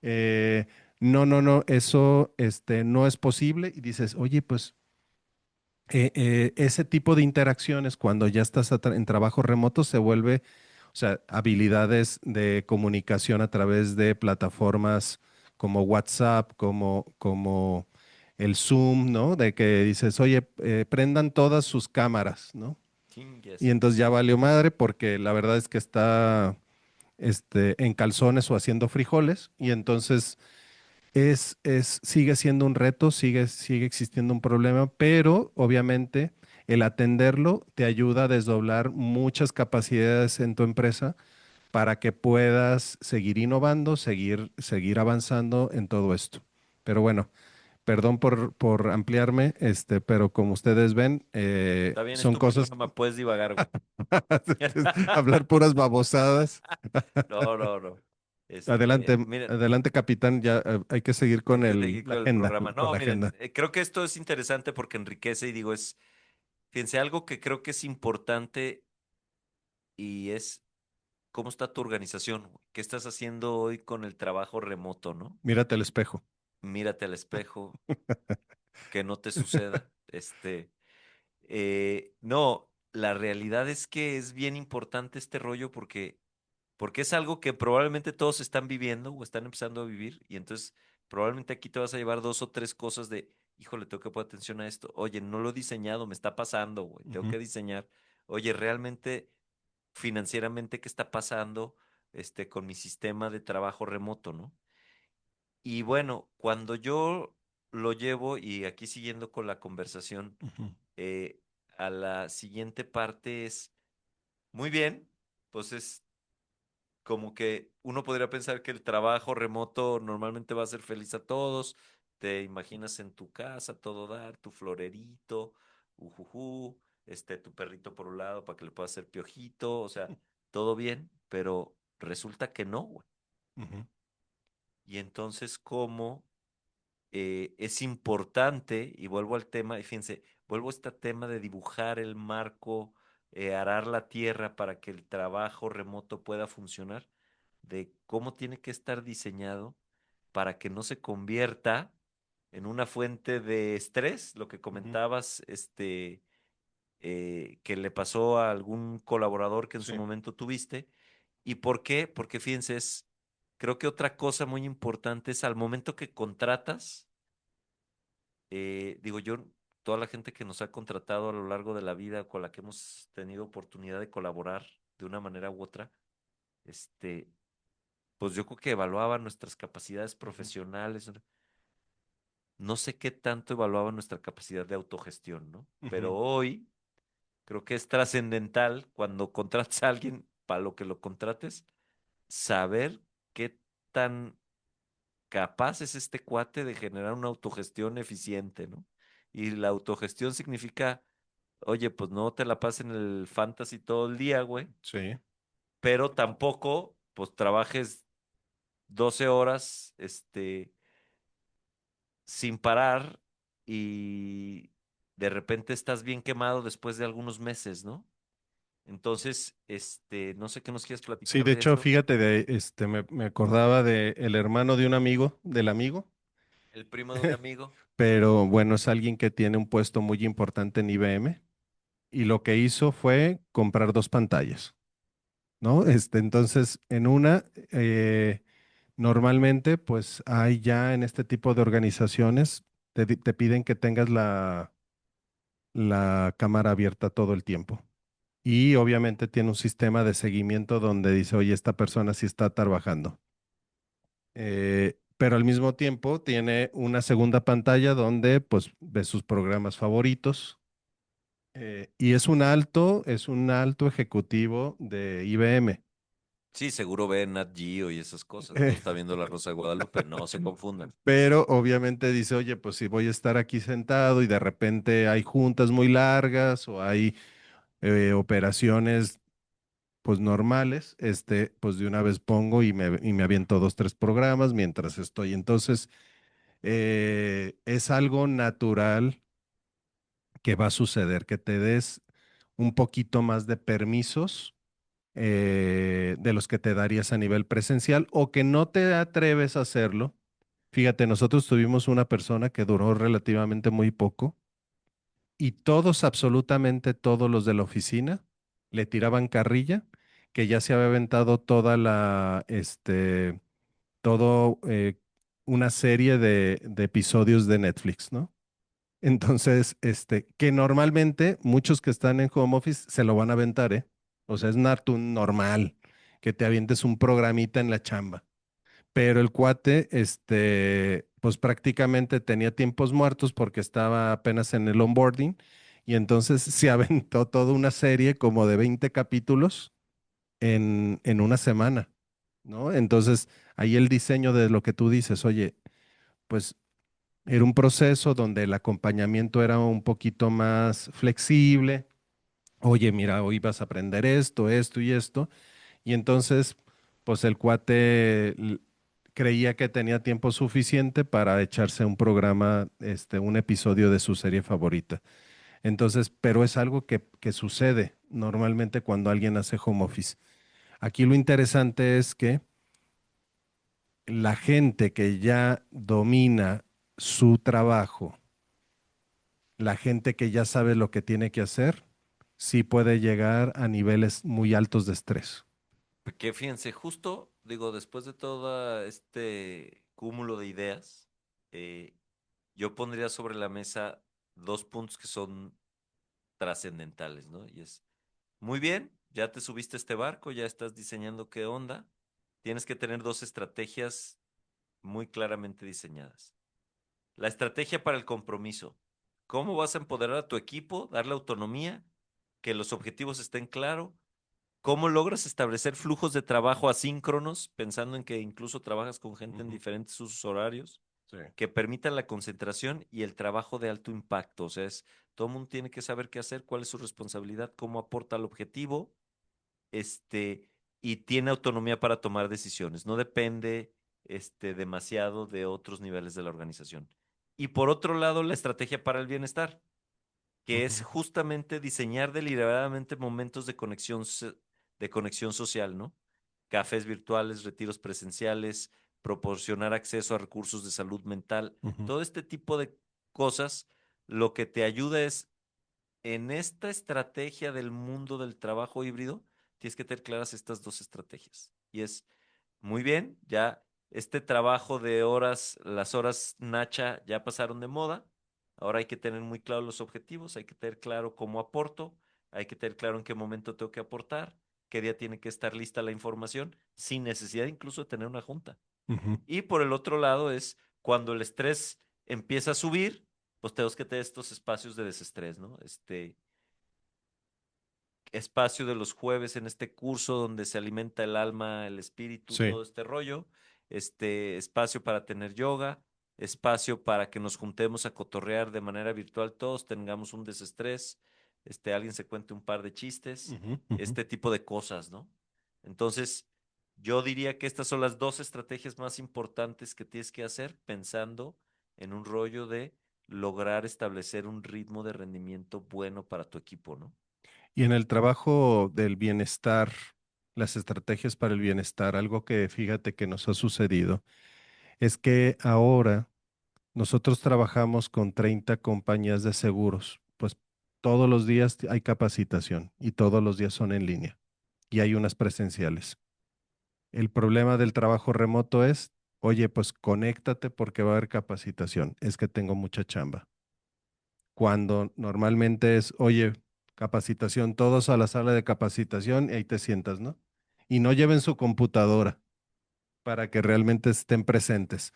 Eh, no, no, no, eso no es posible. Y dices, oye, pues ese tipo de interacciones cuando ya estás en trabajo remoto se vuelve, o sea, habilidades de comunicación a través de plataformas como WhatsApp, como el Zoom, ¿no? De que dices, oye, prendan todas sus cámaras, ¿no? Y Chingues. entonces ya valió madre porque la verdad es que está en calzones o haciendo frijoles y entonces sigue siendo un reto, sigue existiendo un problema, pero obviamente el atenderlo te ayuda a desdoblar muchas capacidades en tu empresa para que puedas seguir innovando, seguir avanzando en todo esto. Pero bueno, perdón por ampliarme, pero como ustedes ven, Está bien, es son tu cosas, programa, puedes divagar, güey. hablar puras babosadas. No, no, no. Adelante, Miren, adelante, capitán, ya hay que seguir hay con que seguir la con el agenda, programa. con No, la miren, agenda. creo que esto es interesante porque enriquece y digo, fíjense, algo que creo que es importante y es cómo está tu organización, güey. ¿Qué estás haciendo hoy con el trabajo remoto, no? Mírate al espejo. Mírate al espejo, que no te suceda. No, la realidad es que es bien importante este rollo porque es algo que probablemente todos están viviendo o están empezando a vivir y entonces probablemente aquí te vas a llevar dos o tres cosas de, híjole, tengo que poner atención a esto. Oye, no lo he diseñado, me está pasando, güey, tengo Ujú, que diseñar. Oye, realmente financieramente qué está pasando con mi sistema de trabajo remoto, ¿no? Y bueno, cuando yo lo llevo y aquí siguiendo con la conversación, ujú, eh, a la siguiente parte es, muy bien, pues es como que uno podría pensar que el trabajo remoto normalmente va a ser feliz a todos. Te imaginas en tu casa, todo dar, tu florerito, ujujú, tu perrito por un lado para que le puedas hacer piojito, o sea, todo bien, pero resulta que no, güey. ujú, Y entonces, ¿cómo es importante? Y vuelvo al tema, y fíjense, vuelvo a este tema de dibujar el marco, arar la tierra para que el trabajo remoto pueda funcionar, de cómo tiene que estar diseñado para que no se convierta en una fuente de estrés, lo que ujú. comentabas, que le pasó a algún colaborador que en su Sí. momento tuviste. ¿Y por qué? Porque fíjense, creo que otra cosa muy importante es al momento que contratas, digo yo, toda la gente que nos ha contratado a lo largo de la vida, con la que hemos tenido oportunidad de colaborar de una manera u otra, este, pues yo creo que evaluaban nuestras capacidades Ujú, profesionales. No sé qué tanto evaluaban nuestra capacidad de autogestión, ¿no? Pero ujú, hoy creo que es trascendental cuando contratas a alguien para lo que lo contrates, saber qué tan capaz es este cuate de generar una autogestión eficiente, ¿no? Y la autogestión significa, oye, pues no te la pases en el fantasy todo el día, güey, sí. pero tampoco, pues trabajes 12 horas, sin parar y de repente estás bien quemado después de algunos meses, ¿no? Entonces, no sé qué nos quieres Sí, platicar de de hecho, eso. fíjate, me acordaba de el hermano de un amigo, del amigo, El primo de un amigo. pero bueno, es alguien que tiene un puesto muy importante en IBM y lo que hizo fue comprar dos pantallas, ¿no? Entonces, en una, normalmente, pues hay ya en este tipo de organizaciones, te piden que tengas la cámara abierta todo el tiempo. Y obviamente tiene un sistema de seguimiento donde dice, oye, esta persona sí está trabajando. Pero al mismo tiempo tiene una segunda pantalla donde pues ve sus programas favoritos. Y es un alto ejecutivo de IBM. Sí, seguro ve Nat Geo y esas cosas. No está viendo La Rosa de Guadalupe, no se confundan. Pero obviamente dice, oye, pues si voy a estar aquí sentado y de repente hay juntas muy largas o hay operaciones pues normales, pues de una vez pongo y me aviento dos, tres programas mientras estoy. Entonces, es algo natural que va a suceder, que te des un poquito más de permisos de los que te darías a nivel presencial o que no te atreves a hacerlo. Fíjate, nosotros tuvimos una persona que duró relativamente muy poco y todos, absolutamente todos los de la oficina le tiraban carrilla, que ya se había aventado toda todo una serie de episodios de Netflix, ¿no? Entonces, que normalmente muchos que están en home office se lo van a aventar, ¿eh? O sea, es normal que te avientes un programita en la chamba. Pero el cuate, pues prácticamente tenía tiempos muertos porque estaba apenas en el onboarding y entonces se aventó toda una serie como de 20 capítulos en una semana, ¿no? Entonces, ahí el diseño de lo que tú dices, oye, pues era un proceso donde el acompañamiento era un poquito más flexible. Oye, mira, hoy vas a aprender esto, esto y esto. Y entonces, pues el cuate creía que tenía tiempo suficiente para echarse un programa, un episodio de su serie favorita. Entonces, pero es algo que sucede normalmente cuando alguien hace home office. Aquí lo interesante es que la gente que ya domina su trabajo, la gente que ya sabe lo que tiene que hacer, sí puede llegar a niveles muy altos de estrés. Porque fíjense, justo, digo, después de todo este cúmulo de ideas, eh, yo pondría sobre la mesa dos puntos que son trascendentales, ¿no? Y es, muy bien, ya te subiste a este barco, ya estás diseñando qué onda. Tienes que tener dos estrategias muy claramente diseñadas. La estrategia para el compromiso. ¿Cómo vas a empoderar a tu equipo, darle autonomía, que los objetivos estén claros? ¿Cómo logras establecer flujos de trabajo asíncronos, pensando en que incluso trabajas con gente en Ujú. diferentes usos horarios, Sí. que permitan la concentración y el trabajo de alto impacto? O sea, todo el mundo tiene que saber qué hacer, cuál es su responsabilidad, cómo aporta al objetivo, este, y tiene autonomía para tomar decisiones. No depende, demasiado de otros niveles de la organización. Y por otro lado, la estrategia para el bienestar, que es Ujú. justamente diseñar deliberadamente momentos de conexión social, ¿no? Cafés virtuales, retiros presenciales, proporcionar acceso a recursos de salud mental, Ujú. todo este tipo de cosas, lo que te ayuda es en esta estrategia del mundo del trabajo híbrido, tienes que tener claras estas dos estrategias. Y es, muy bien, ya este trabajo de horas, las horas Nacha ya pasaron de moda. Ahora hay que tener muy claros los objetivos, hay que tener claro cómo aporto, hay que tener claro en qué momento tengo que aportar, qué día tiene que estar lista la información, sin necesidad incluso de tener una junta. Ujú. Y por el otro lado es cuando el estrés empieza a subir, pues tenemos que tener estos espacios de desestrés, ¿no? Espacio de los jueves en este curso donde se alimenta el alma, el espíritu, Sí. todo este rollo. Espacio para tener yoga, espacio para que nos juntemos a cotorrear de manera virtual todos, tengamos un desestrés, alguien se cuente un par de chistes, Ujú. Ujú. este tipo de cosas, ¿no? Entonces, yo diría que estas son las dos estrategias más importantes que tienes que hacer pensando en un rollo de lograr establecer un ritmo de rendimiento bueno para tu equipo, ¿no? Y en el trabajo del bienestar, las estrategias para el bienestar, algo que fíjate que nos ha sucedido es que ahora nosotros trabajamos con 30 compañías de seguros, pues todos los días hay capacitación y todos los días son en línea y hay unas presenciales. El problema del trabajo remoto es, oye, pues conéctate porque va a haber capacitación. Es que tengo mucha chamba. Cuando normalmente es, oye, capacitación, todos a la sala de capacitación y ahí te sientas, ¿no? Y no lleven su computadora para que realmente estén presentes.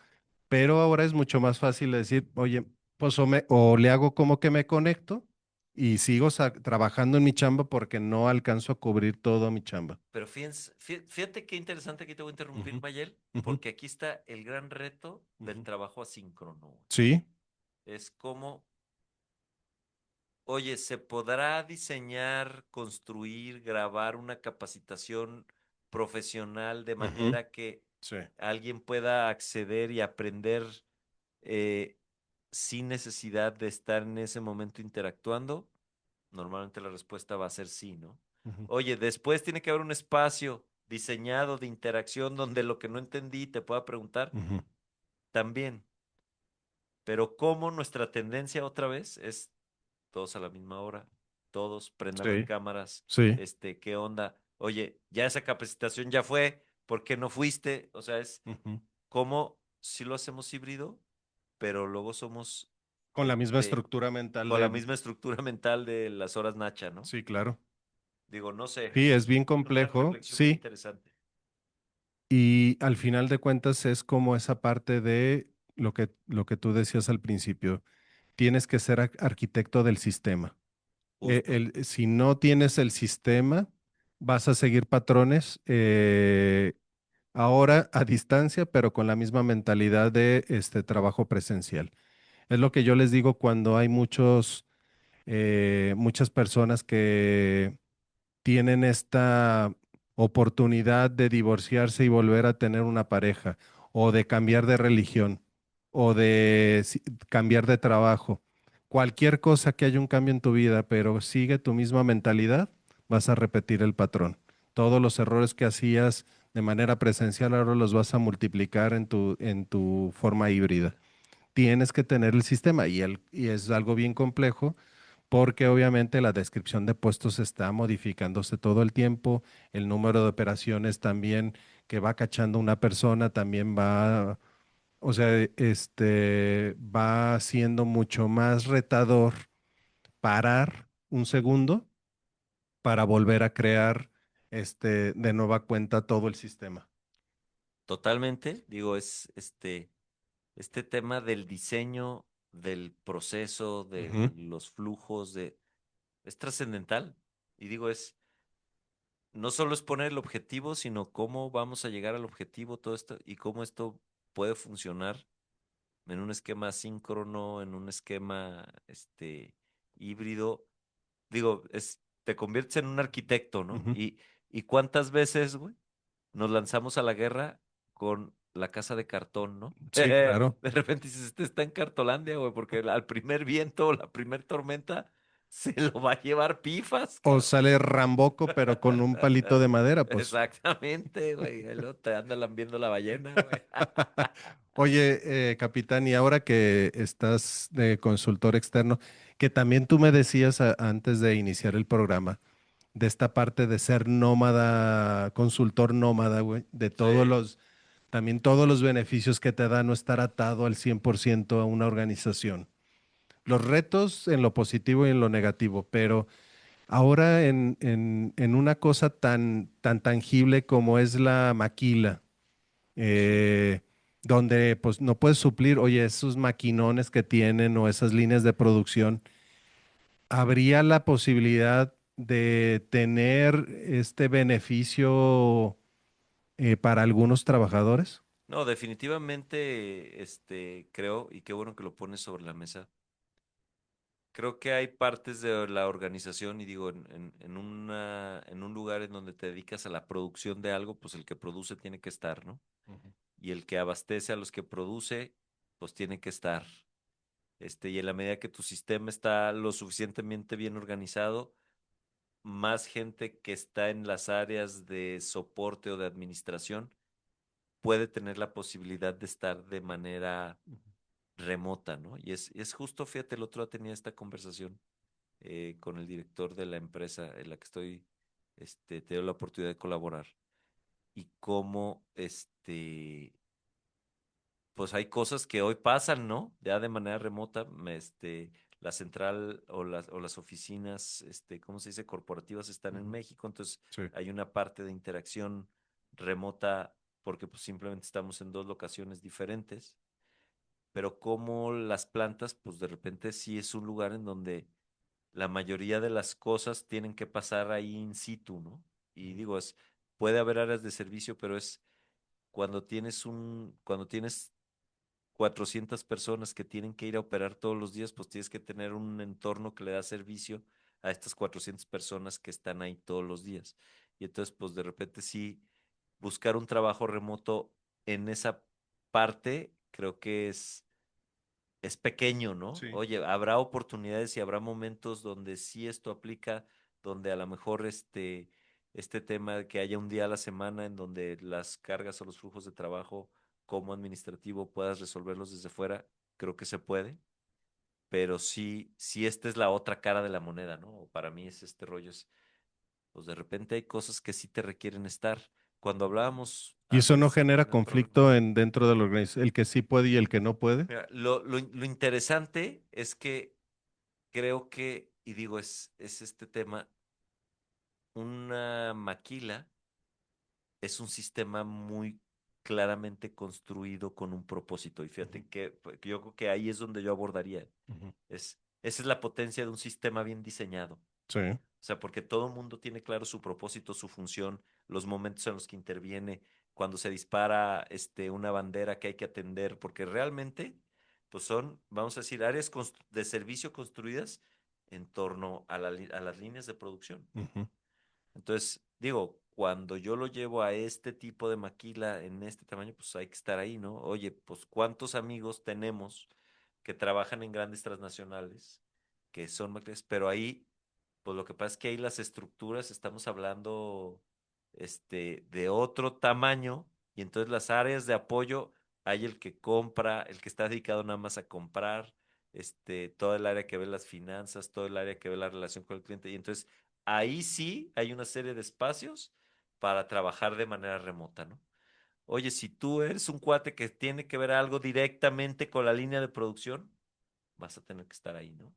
Pero ahora es mucho más fácil decir, oye, pues o le hago como que me conecto y sigo trabajando en mi chamba porque no alcanzo a cubrir todo mi chamba. Pero fíjate qué interesante, aquí te voy a interrumpir, Ujú. Mayel, Ujú. porque aquí está el gran reto del Ujú. trabajo asíncrono. Sí. Es como, oye, ¿se podrá diseñar, construir, grabar una capacitación profesional de Ujú. manera que Sí. alguien pueda acceder y aprender eh, sin necesidad de estar en ese momento interactuando? Normalmente la respuesta va a ser sí, ¿no? Ujú, Oye, después tiene que haber un espacio diseñado de interacción donde lo que no entendí te pueda preguntar ujú. también. Pero como nuestra tendencia otra vez es todos a la misma hora, todos, préndame Sí, cámaras, sí. ¿qué onda? Oye, ya esa capacitación ya fue, ¿por qué no fuiste? O sea, es Ujú. como si lo hacemos híbrido, pero luego somos, Con la misma estructura mental con la de... misma estructura mental de las horas Nacha, ¿no? Sí, claro. Digo, no sé, Sí, es bien es una complejo, reflexión bien sí. interesante. Y al final de cuentas es como esa parte de lo que tú decías al principio. Tienes que ser arquitecto del sistema. Justo, Si no tienes el sistema, vas a seguir patrones ahora a distancia, pero con la misma mentalidad de este trabajo presencial. Es lo que yo les digo cuando hay muchas personas que tienen esta oportunidad de divorciarse y volver a tener una pareja, o de cambiar de religión, o de cambiar de trabajo. Cualquier cosa que haya un cambio en tu vida, pero sigue tu misma mentalidad, vas a repetir el patrón. Todos los errores que hacías de manera presencial ahora los vas a multiplicar en tu forma híbrida. Tienes que tener el sistema y es algo bien complejo porque obviamente la descripción de puestos está modificándose todo el tiempo, el número de operaciones también que va cachando una persona también va, o sea, va siendo mucho más retador parar un segundo para volver a crear de nueva cuenta todo el sistema. totalmente. Digo, es este tema del diseño, del proceso, de Ujú, los flujos, es trascendental. Y digo, no solo es poner el objetivo, sino cómo vamos a llegar al objetivo, todo esto, y cómo esto puede funcionar en un esquema síncrono, en un esquema, híbrido. Digo, te conviertes en un arquitecto, ¿no? ujú. Y cuántas veces, güey, nos lanzamos a la guerra con la casa de cartón, ¿no? Sí, claro. De repente dices, este está en Cartolandia, güey, porque al primer viento o la primer tormenta se lo va a llevar pifas, O cabrón. sale Ramboco, pero con un palito de madera, pues. Exactamente, güey. Ahí luego te anda lambiendo la ballena, güey. Oye, capitán, y ahora que estás de consultor externo, que también tú me decías antes de iniciar el programa, de esta parte de ser nómada, consultor nómada, güey, de Sí. también todos los beneficios que te da no estar atado al 100% a una organización. Los retos en lo positivo y en lo negativo, pero ahora en una cosa tan tangible como es la maquila Sí. eh, donde pues no puedes suplir, oye, esos maquinones que tienen o esas líneas de producción, ¿habría la posibilidad de tener este beneficio para algunos trabajadores? No, definitivamente, creo, y qué bueno que lo pones sobre la mesa. Creo que hay partes de la organización, y digo, en un lugar en donde te dedicas a la producción de algo, pues el que produce tiene que estar, ¿no? Ujú, Y el que abastece a los que produce, pues tiene que estar. Y en la medida que tu sistema está lo suficientemente bien organizado, más gente que está en las áreas de soporte o de administración puede tener la posibilidad de estar de manera ujú. remota, ¿no? Y es justo, fíjate, el otro día tenía esta conversación con el director de la empresa en la que estoy, tengo la oportunidad de colaborar. Y cómo, pues hay cosas que hoy pasan, ¿no? Ya de manera remota, la central o las oficinas, ¿cómo se dice? Corporativas están en Ujú. México, entonces Sí. hay una parte de interacción remota porque pues simplemente estamos en dos locaciones diferentes, pero como las plantas, pues de repente sí es un lugar en donde la mayoría de las cosas tienen que pasar ahí in situ, ¿no? Y digo, puede haber áreas de servicio, pero es cuando tienes 400 personas que tienen que ir a operar todos los días, pues tienes que tener un entorno que le da servicio a estas 400 personas que están ahí todos los días. Y entonces, pues de repente sí, buscar un trabajo remoto en esa parte, creo que es pequeño, ¿no? Sí. Oye, habrá oportunidades y habrá momentos donde sí esto aplica donde a lo mejor este tema de que haya un día a la semana en donde las cargas o los flujos de trabajo como administrativo puedas resolverlos desde fuera, creo que se puede, pero sí esta es la otra cara de la moneda, ¿no? O para mí es este rollo, pues de repente hay cosas que sí te requieren estar. Cuando hablábamos Y eso no antes genera en el programa, conflicto dentro de la organización, el que sí puede y el que no puede. mira, lo interesante es que creo que, y digo, es este tema, una maquila es un sistema muy claramente construido con un propósito. Y Ujú, fíjate que yo creo que ahí es donde yo abordaría. ujú. Esa es la potencia de un sistema bien diseñado. Sí. O sea, porque todo el mundo tiene claro su propósito, su función, los momentos en los que interviene, cuando se dispara una bandera que hay que atender, porque realmente, pues son, vamos a decir, áreas de servicio construidas en torno a a las líneas de producción. Ujú, Entonces, digo, cuando yo lo llevo a este tipo de maquila en este tamaño, pues hay que estar ahí, ¿no? Oye, pues ¿cuántos amigos tenemos que trabajan en grandes transnacionales, que son maquilas, pero ahí, pues lo que pasa es que ahí las estructuras, estamos hablando, de otro tamaño, y entonces las áreas de apoyo, hay el que compra, el que está dedicado nada más a comprar, todo el área que ve las finanzas, todo el área que ve la relación con el cliente, y entonces ahí sí hay una serie de espacios para trabajar de manera remota, ¿no? Oye, si tú eres un cuate que tiene que ver algo directamente con la línea de producción, vas a tener que estar ahí, ¿no?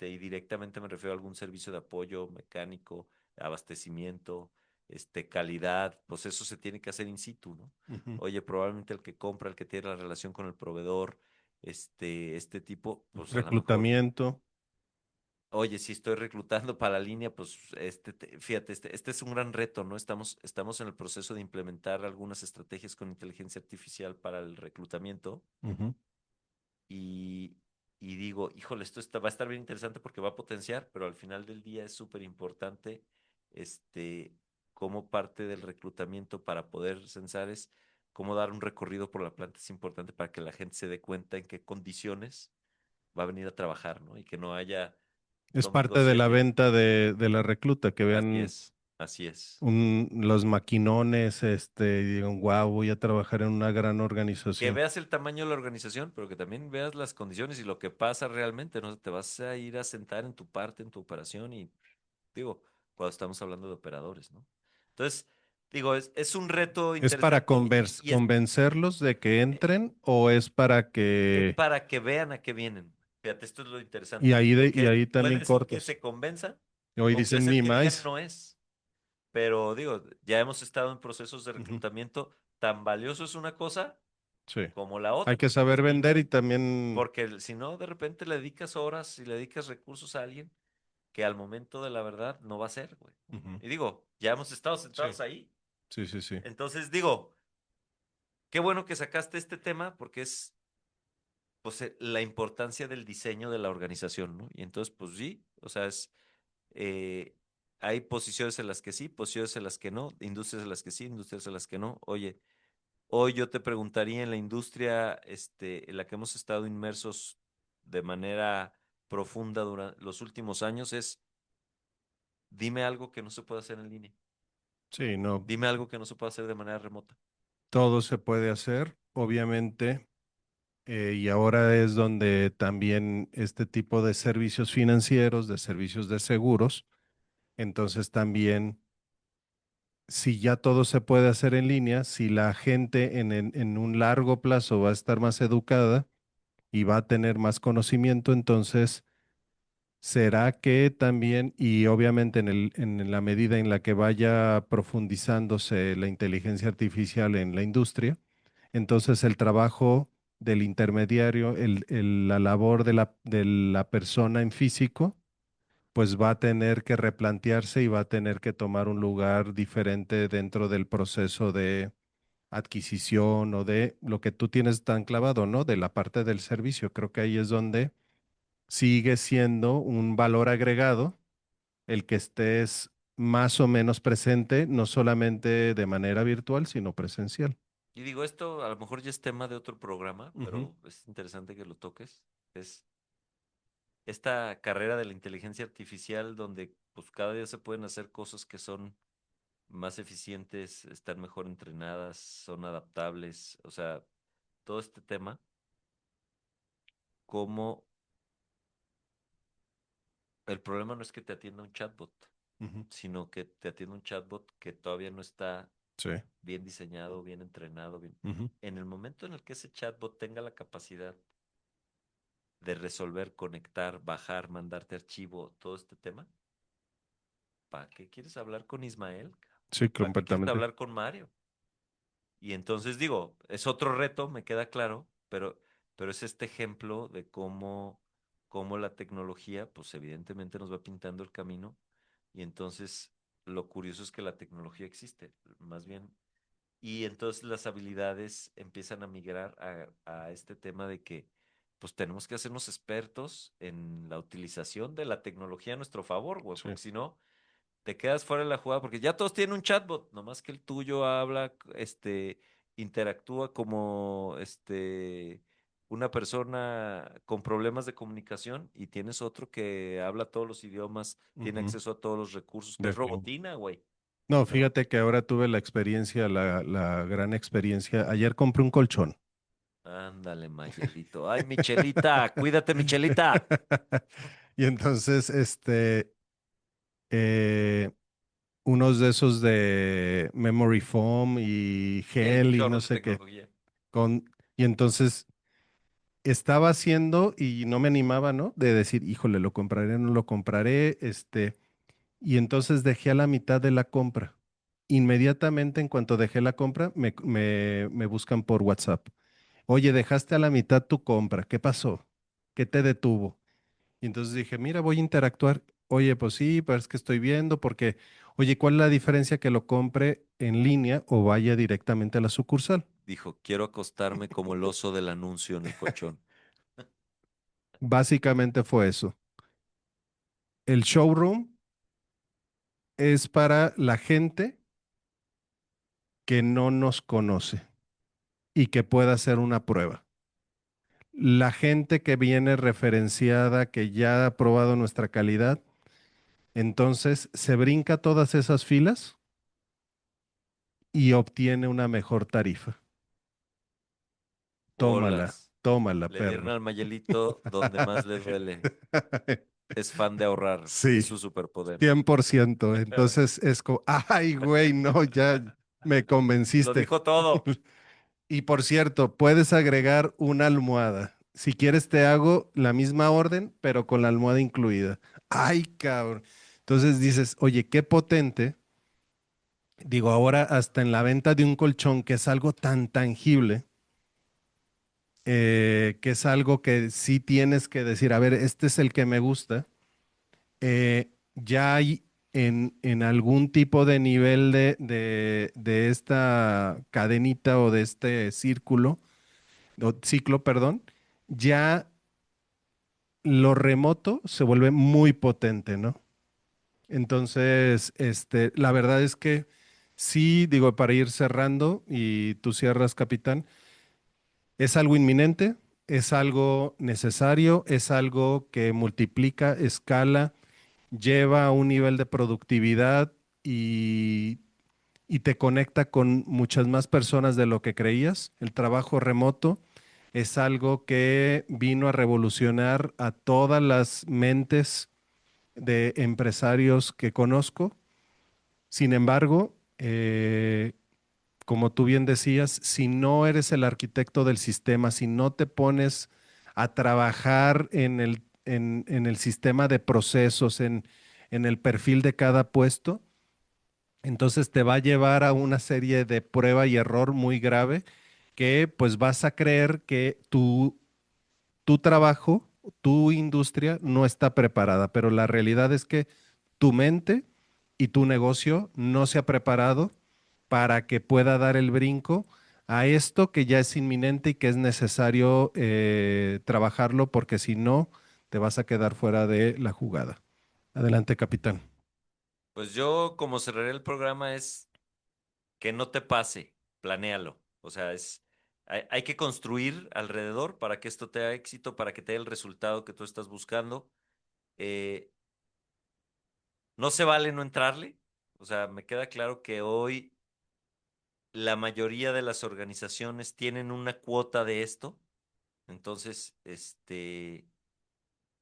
Y directamente me refiero a algún servicio de apoyo mecánico, abastecimiento, calidad, pues eso se tiene que hacer in situ, ¿no? ujú. Oye, probablemente el que compra, el que tiene la relación con el proveedor, este tipo, pues a lo mejor. Reclutamiento. Oye, si estoy reclutando para la línea, pues fíjate, este es un gran reto, ¿no? Estamos en el proceso de implementar algunas estrategias con inteligencia artificial para el reclutamiento Ujú. y, y digo, híjole, va a estar bien interesante porque va a potenciar, pero al final del día es súper importante, este, como parte del reclutamiento para poder censar es cómo dar un recorrido por la planta es importante para que la gente se dé cuenta en qué condiciones va a venir a trabajar, ¿no? Y que no haya Es domingo parte de la 7. venta de la recluta, que Así vean es, así es. los maquinones, y digan, wow, voy a trabajar en una gran Que organización. veas el tamaño de la organización, pero que también veas las condiciones y lo que pasa realmente, ¿no? Te vas a ir a sentar en tu parte, en tu operación y, digo, cuando estamos hablando de operadores, ¿no? Entonces, digo, es un reto ¿Es para interesante y convencerlos de que entren o es para es que... para que vean a qué vienen. Fíjate, esto es lo Y interesante. ahí, y Porque ahí también puede ser que cortas. se convenzan Hoy o puede dicen ser ni que digan más. no es. Pero digo, ya hemos estado en procesos de Ujú. reclutamiento. Tan valioso es una cosa Sí. como la Hay otra, que porque saber si, vender y también... porque si no, de repente le dedicas horas y le dedicas recursos a alguien que al momento de la verdad no va a ser, güey. Ujú. Y digo, ya hemos estado Sí, sentados ahí. sí, sí, sí. Entonces digo, qué bueno que sacaste este tema porque es pues la importancia del diseño de la organización, ¿no? Y entonces, pues sí, o sea, eh, hay posiciones en las que sí, posiciones en las que no, industrias en las que sí, industrias en las que no. Oye, hoy yo te preguntaría en la industria, en la que hemos estado inmersos de manera profunda durante los últimos años es, dime algo que no se puede hacer en línea. Sí, no, Dime algo que no se puede hacer de manera remota. todo se puede hacer, obviamente, y ahora es donde también este tipo de servicios financieros, de servicios de seguros, entonces también, si ya todo se puede hacer en línea, si la gente en un largo plazo va a estar más educada y va a tener más conocimiento, entonces será que también, y obviamente en la medida en la que vaya profundizándose la inteligencia artificial en la industria, entonces el trabajo del intermediario, la labor de la persona en físico, pues va a tener que replantearse y va a tener que tomar un lugar diferente dentro del proceso de adquisición o de lo que tú tienes tan clavado, ¿no? De la parte del servicio. Creo que ahí es donde sigue siendo un valor agregado el que estés más o menos presente, no solamente de manera virtual, sino presencial. Y digo, esto a lo mejor ya es tema de otro programa, Ujú. pero es interesante que lo toques. Es esta carrera de la inteligencia artificial donde pues cada día se pueden hacer cosas que son más eficientes, están mejor entrenadas, son adaptables, o sea, todo este tema, como el problema no es que te atienda un chatbot, Ujú. sino que te atienda un chatbot que todavía no está Sí. bien diseñado, bien entrenado, bien. Ujú. En el momento en el que ese chatbot tenga la capacidad de resolver, conectar, bajar, mandarte archivo, todo este tema, ¿para qué quieres hablar con Ismael? Sí, ¿Para qué quieres completamente. hablar con Mario? Y entonces digo, es otro reto, me queda claro, pero es este ejemplo de cómo la tecnología, pues evidentemente nos va pintando el camino. Y entonces lo curioso es que la tecnología existe, más bien. Y entonces las habilidades empiezan a migrar a este tema de que pues tenemos que hacernos expertos en la utilización de la tecnología a nuestro favor, güey, Sí. porque si no te quedas fuera de la jugada porque ya todos tienen un chatbot, nomás que el tuyo habla, interactúa como, una persona con problemas de comunicación y tienes otro que habla todos los idiomas, tiene Ujú. acceso a todos los recursos, que es Definitivo. robotina, güey. No, ¿No? fíjate que ahora tuve la experiencia, la gran experiencia. Ayer compré un colchón. Ándale, Mayelito. Ay, Michelita, cuídate, Michelita. Y entonces, eh, unos de esos de memory foam y Sí, hay gel y no chorros de sé qué. tecnología. Y entonces estaba haciendo y no me animaba, ¿no? De decir, híjole, lo compraré, no lo compraré, y entonces dejé a la mitad de la compra. Inmediatamente en cuanto dejé la compra, me buscan por WhatsApp. Oye, dejaste a la mitad tu compra, ¿qué pasó? ¿Qué te detuvo? Y entonces dije, mira, voy a interactuar. Oye, pues sí, pero es que estoy viendo porque, oye, ¿cuál es la diferencia que lo compre en línea o vaya directamente a la sucursal? Dijo, quiero acostarme como el oso del anuncio en el colchón. Básicamente fue eso. El showroom es para la gente que no nos conoce y que pueda hacer una prueba. La gente que viene referenciada, que ya ha probado nuestra calidad, entonces se brinca todas esas filas y obtiene una mejor tarifa. Tómala, Bolas. tómala, Le dieron perro. al Mayelito donde más le duele. Es fan de ahorrar. Es Sí, su superpoder. 100%. Entonces es como, ay, güey, no, ya me Lo convenciste. dijo todo. Y por cierto, puedes agregar una almohada. Si quieres, te hago la misma orden, pero con la almohada incluida. Ay, cabrón. Entonces dices, oye, qué potente. Digo, ahora hasta en la venta de un colchón, que es algo tan tangible, que es algo que sí tienes que decir, a ver, este es el que me gusta. Ya hay en algún tipo de nivel de esta cadenita o de este círculo, o ciclo, perdón, ya lo remoto se vuelve muy potente, ¿no? Entonces, la verdad es que sí, digo, para ir cerrando y tú cierras, capitán, es algo inminente, es algo necesario, es algo que multiplica, escala, lleva a un nivel de productividad y, y te conecta con muchas más personas de lo que creías. El trabajo remoto es algo que vino a revolucionar a todas las mentes de empresarios que conozco. Sin embargo, como tú bien decías, si no eres el arquitecto del sistema, si no te pones a trabajar en el sistema de procesos, en el perfil de cada puesto, entonces te va a llevar a una serie de prueba y error muy grave que pues vas a creer que tu trabajo, tu industria no está preparada, pero la realidad es que tu mente y tu negocio no se ha preparado para que pueda dar el brinco a esto que ya es inminente y que es necesario trabajarlo porque si no, te vas a quedar fuera de la jugada. Adelante, capitán. Pues yo, como cerraré el programa, es que no te pase, planéalo. O sea, es hay que construir alrededor para que esto tenga éxito, para que te dé el resultado que tú estás buscando. Eh, no se vale no entrarle. O sea, me queda claro que hoy la mayoría de las organizaciones tienen una cuota de esto. Entonces,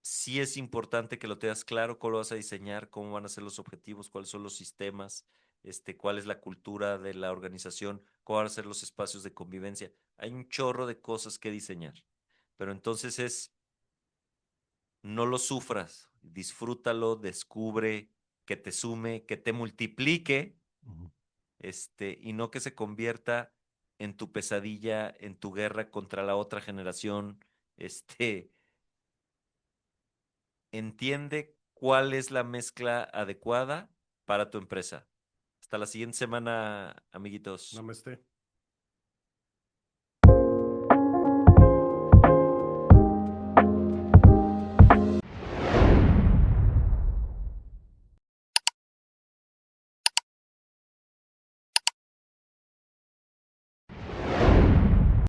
sí es importante que lo tengas claro, cómo lo vas a diseñar, cómo van a ser los objetivos, cuáles son los sistemas, cuál es la cultura de la organización, cuáles van a ser los espacios de convivencia. Hay un chorro de cosas que diseñar. Pero entonces no lo sufras, disfrútalo, descubre, que te sume, que te multiplique, Ujú. y no que se convierta en tu pesadilla, en tu guerra contra la otra generación. Este, entiende cuál es la mezcla adecuada para tu empresa. Hasta la siguiente semana, amiguitos. Namaste.